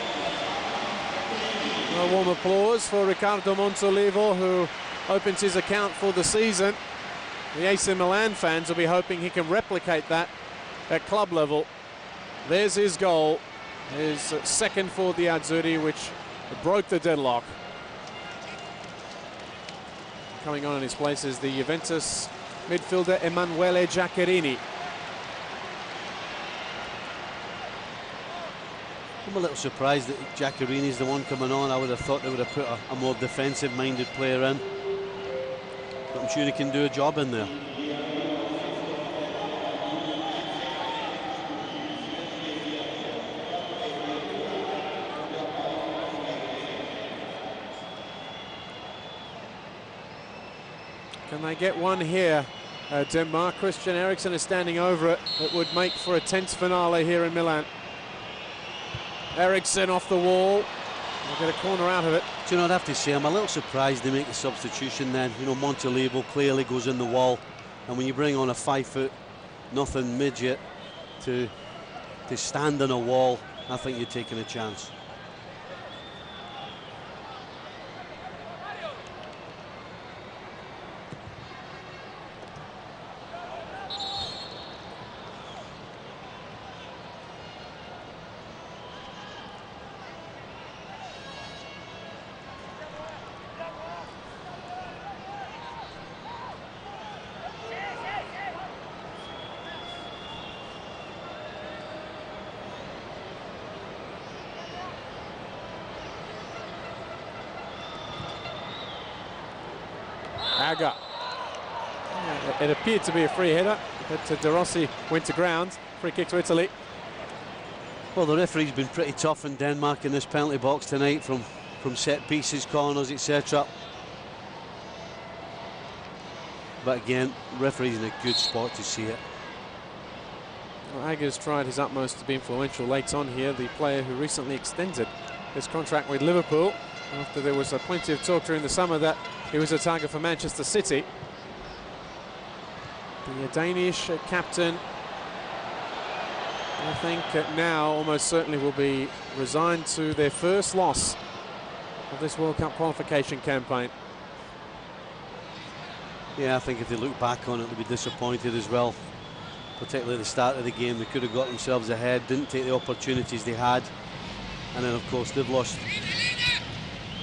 A warm applause for Riccardo Montolivo, who opens his account for the season. The AC Milan fans will be hoping he can replicate that at club level. There's his goal, his second for the Azzurri, which broke the deadlock. Coming on in his place is the Juventus midfielder Emanuele Giaccherini. I'm a little surprised that Giaccherini's the one coming on. I would have thought they would have put a more defensive-minded player in. But I'm sure he can do a job in there. Can they get one here? Denmark. Christian Eriksen is standing over it. It would make for a tense finale here in Milan. Eriksen off the wall. They'll get a corner out of it. Do you know, I'd have to say, I'm a little surprised they make the substitution then. You know, Montolivo clearly goes in the wall. And when you bring on a 5-foot-nothing midget to stand on a wall, I think you're taking a chance. Agger. It appeared to be a free header, but De Rossi went to ground. Free kick to Italy. Well, the referee's been pretty tough in Denmark in this penalty box tonight, from set pieces, corners, etc. But again, the referee's in a good spot to see it. Well, Agger's tried his utmost to be influential late on here. The player who recently extended his contract with Liverpool after there was plenty of talk during the summer that he was a target for Manchester City. The Danish captain, I think now almost certainly will be resigned to their first loss of this World Cup qualification campaign. Yeah, I think if they look back on it, they'll be disappointed as well. Particularly at the start of the game, they could have got themselves ahead, didn't take the opportunities they had. And then, of course, they've lost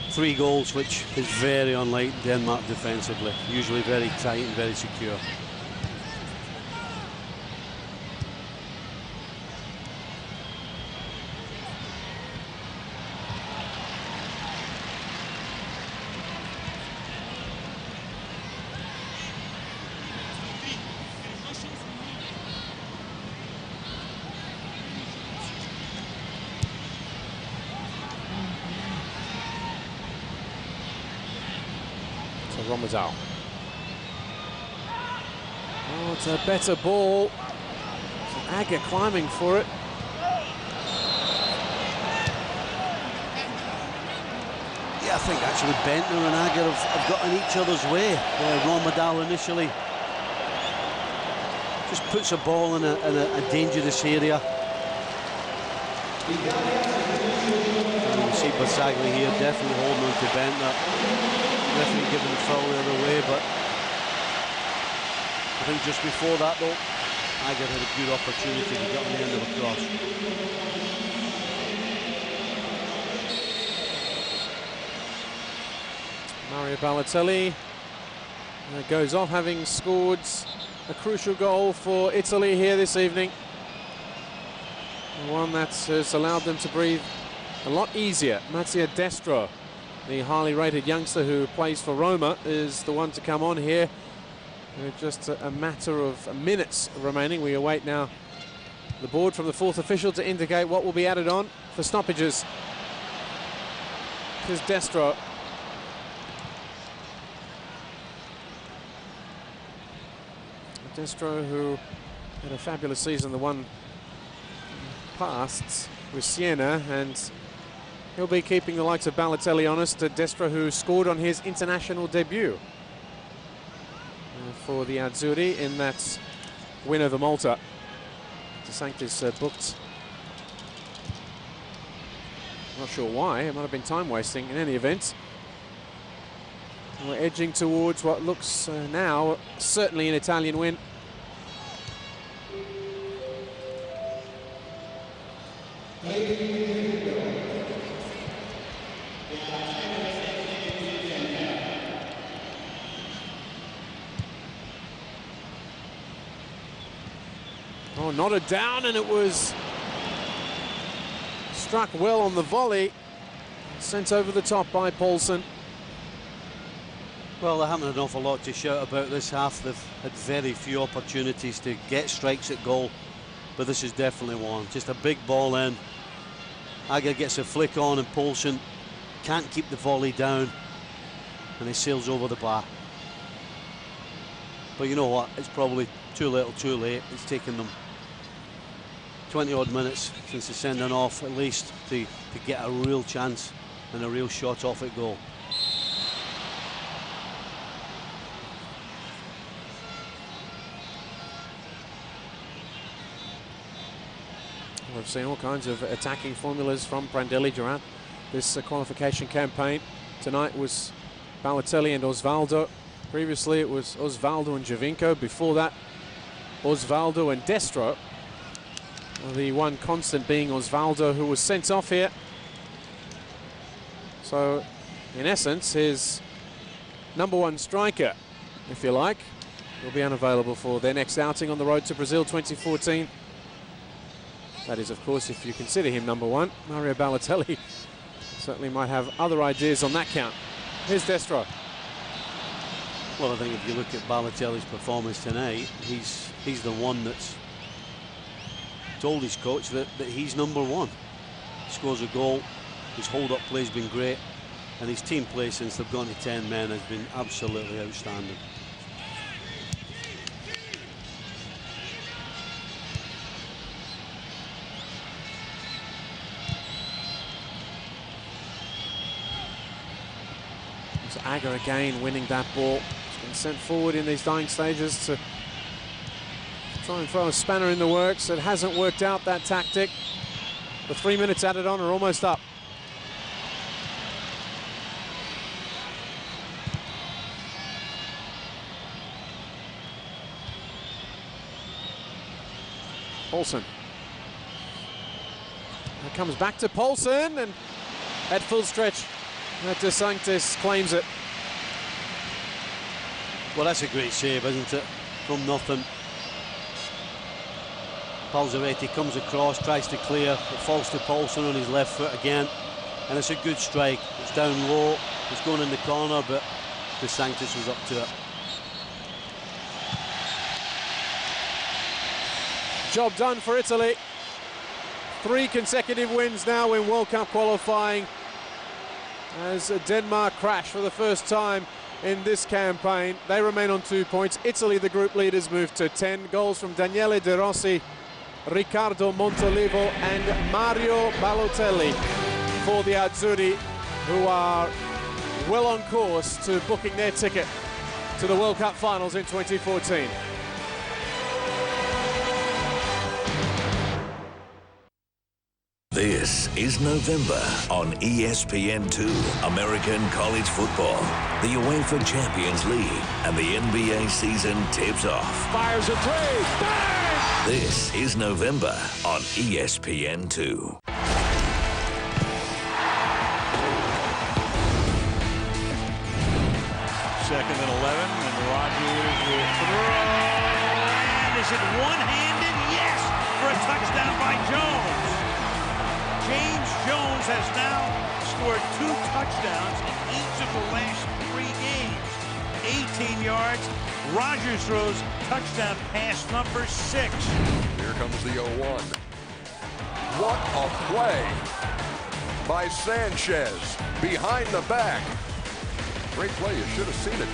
3 goals, which is very unlike Denmark defensively. Usually very tight and very secure. Romazal. Oh, it's a better ball. Agger climbing for it. Yeah, I think actually Bentner and Agger have got in each other's way. Romazal initially just puts a ball in a dangerous area. And you see Basagli here definitely holding on to Bentner. Referee giving the foul the other way, but I think just before that though, Agger had a good opportunity to get on the end of the cross. Mario Balotelli goes off having scored a crucial goal for Italy here this evening. One that has allowed them to breathe a lot easier. Mattia Destro, the highly rated youngster who plays for Roma, is the one to come on here. Just a matter of minutes remaining. We await now the board from the 4th official to indicate what will be added on for stoppages. Here's Destro. Destro, who had a fabulous season, the one past with Siena, and he'll be keeping the likes of Balotelli honest. Destro, who scored on his international debut for the Azzurri in that win over Malta. De Sanctis booked. Not sure why. It might have been time wasting in any event. We're edging towards what looks now certainly an Italian win. Oh, nodded down, and it was struck well on the volley, sent over the top by Paulsen. Well, there haven't an awful lot to shout about this half. They've had very few opportunities to get strikes at goal, but this is definitely one. Just a big ball in. Agger gets a flick on, and Paulsen can't keep the volley down, and he sails over the bar. But you know what? It's probably too little, too late. It's taken them 20-odd minutes since the sending off, at least, to get a real chance and a real shot off at goal. We've seen all kinds of attacking formulas from Prandelli durant this qualification campaign. Tonight was Balotelli and Osvaldo. Previously it was Osvaldo and Giovinco. Before that, Osvaldo and Destro. The one constant being Osvaldo, who was sent off here. So, in essence, his #1 striker, if you like, will be unavailable for their next outing on the road to Brazil 2014. That is, of course, if you consider him #1. Mario Balotelli certainly might have other ideas on that count. Here's Destro. Well, I think if you look at Balotelli's performance tonight, he's the one that's told his coach that he's #1. He scores a goal, his hold-up play's been great, and his team play since they've gone to 10 men has been absolutely outstanding. Agger again winning that ball. It's been sent forward in these dying stages to try and throw a spanner in the works. It hasn't worked out, that tactic. The 3 minutes added on are almost up. Paulsen. comes back to Paulsen, and at full stretch, De Sanctis claims it. Well, that's a great save, isn't it? From nothing. Palzaretti comes across, tries to clear, it falls to Paulsen on his left foot again, and it's a good strike. It's down low, it's going in the corner, but De Sanctis was up to it. Job done for Italy. 3 consecutive wins now in World Cup qualifying, as Denmark crashed for the first time in this campaign. They remain on 2 points. Italy, the group leaders, move to 10. Goals from Daniele De Rossi, Riccardo Montolivo and Mario Balotelli for the Azzurri, who are well on course to booking their ticket to the World Cup finals in 2014. This is November on ESPN2, American College Football. The UEFA Champions League and the NBA season tips off. Fires a three. Bang! This is November on ESPN2. Second and 11, and Rogers will throw. And is it one-handed? Yes, for a touchdown by Jones. James Jones has now scored 2 touchdowns in each of the last 3 games. 18 yards. Rogers throws touchdown pass number 6. Here comes the 0-1. What a play by Sanchez behind the back. Great play, you should have seen it.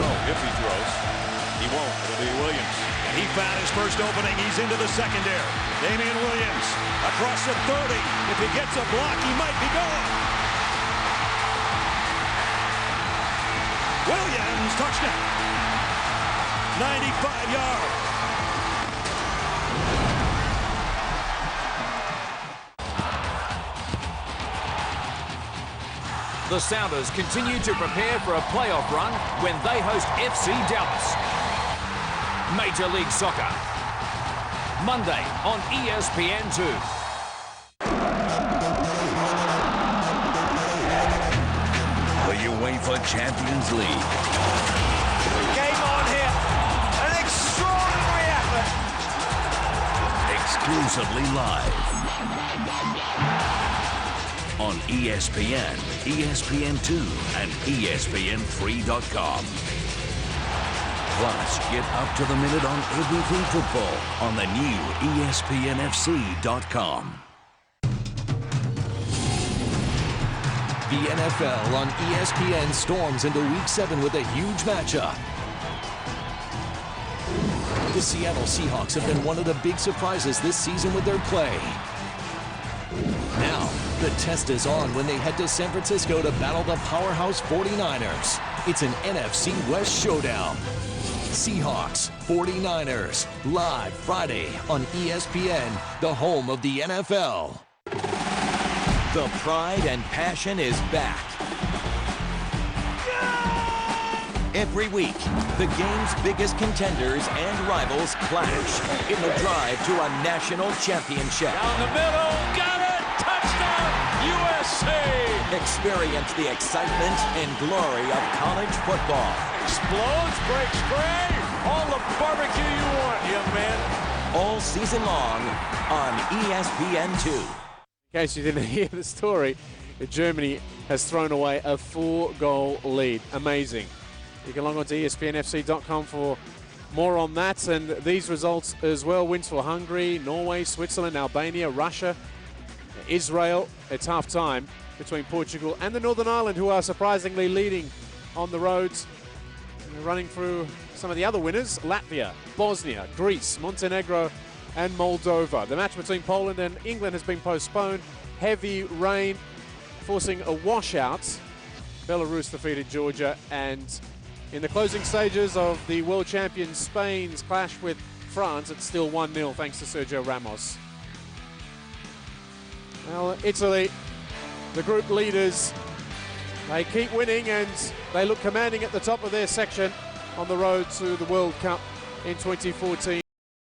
No, if he throws, he won't. It'll be Williams. He found his first opening. He's into the secondary. Damian Williams across the 30. If he gets a block, he might be gone. Williams, touchdown. 95 yards. The Sounders continue to prepare for a playoff run when they host FC Dallas. Major League Soccer, Monday on ESPN2. The UEFA Champions League. Game on here. An extraordinary effort. Exclusively live on ESPN, ESPN2, and ESPN3.com. Plus, get up to the minute on everything football on the new ESPNFC.com. The NFL on ESPN storms into Week 7 with a huge matchup. The Seattle Seahawks have been one of the big surprises this season with their play. Now, the test is on when they head to San Francisco to battle the powerhouse 49ers. It's an NFC West showdown. Seahawks, 49ers, live Friday on ESPN, the home of the NFL. The pride and passion is back. Every week, the game's biggest contenders and rivals clash in the drive to a national championship. Down the middle, got it! Touchdown, USA! Experience the excitement and glory of college football. Explodes, breaks free, all the barbecue you want, young man. All season long on ESPN2. In case you didn't hear the story, Germany has thrown away a 4-goal lead. Amazing. You can log on to ESPNFC.com for more on that and these results as well. Wins for Hungary, Norway, Switzerland, Albania, Russia, Israel. It's half-time between Portugal and the Northern Ireland, who are surprisingly leading on the roads. And running through some of the other winners: Latvia, Bosnia, Greece, Montenegro, and Moldova. The match between Poland and England has been postponed. Heavy rain forcing a washout. Belarus defeated Georgia, and in the closing stages of the world champion Spain's clash with France, it's still 1-0 thanks to Sergio Ramos. Well, Italy, the group leaders, they keep winning and they look commanding at the top of their section on the road to the World Cup in 2014.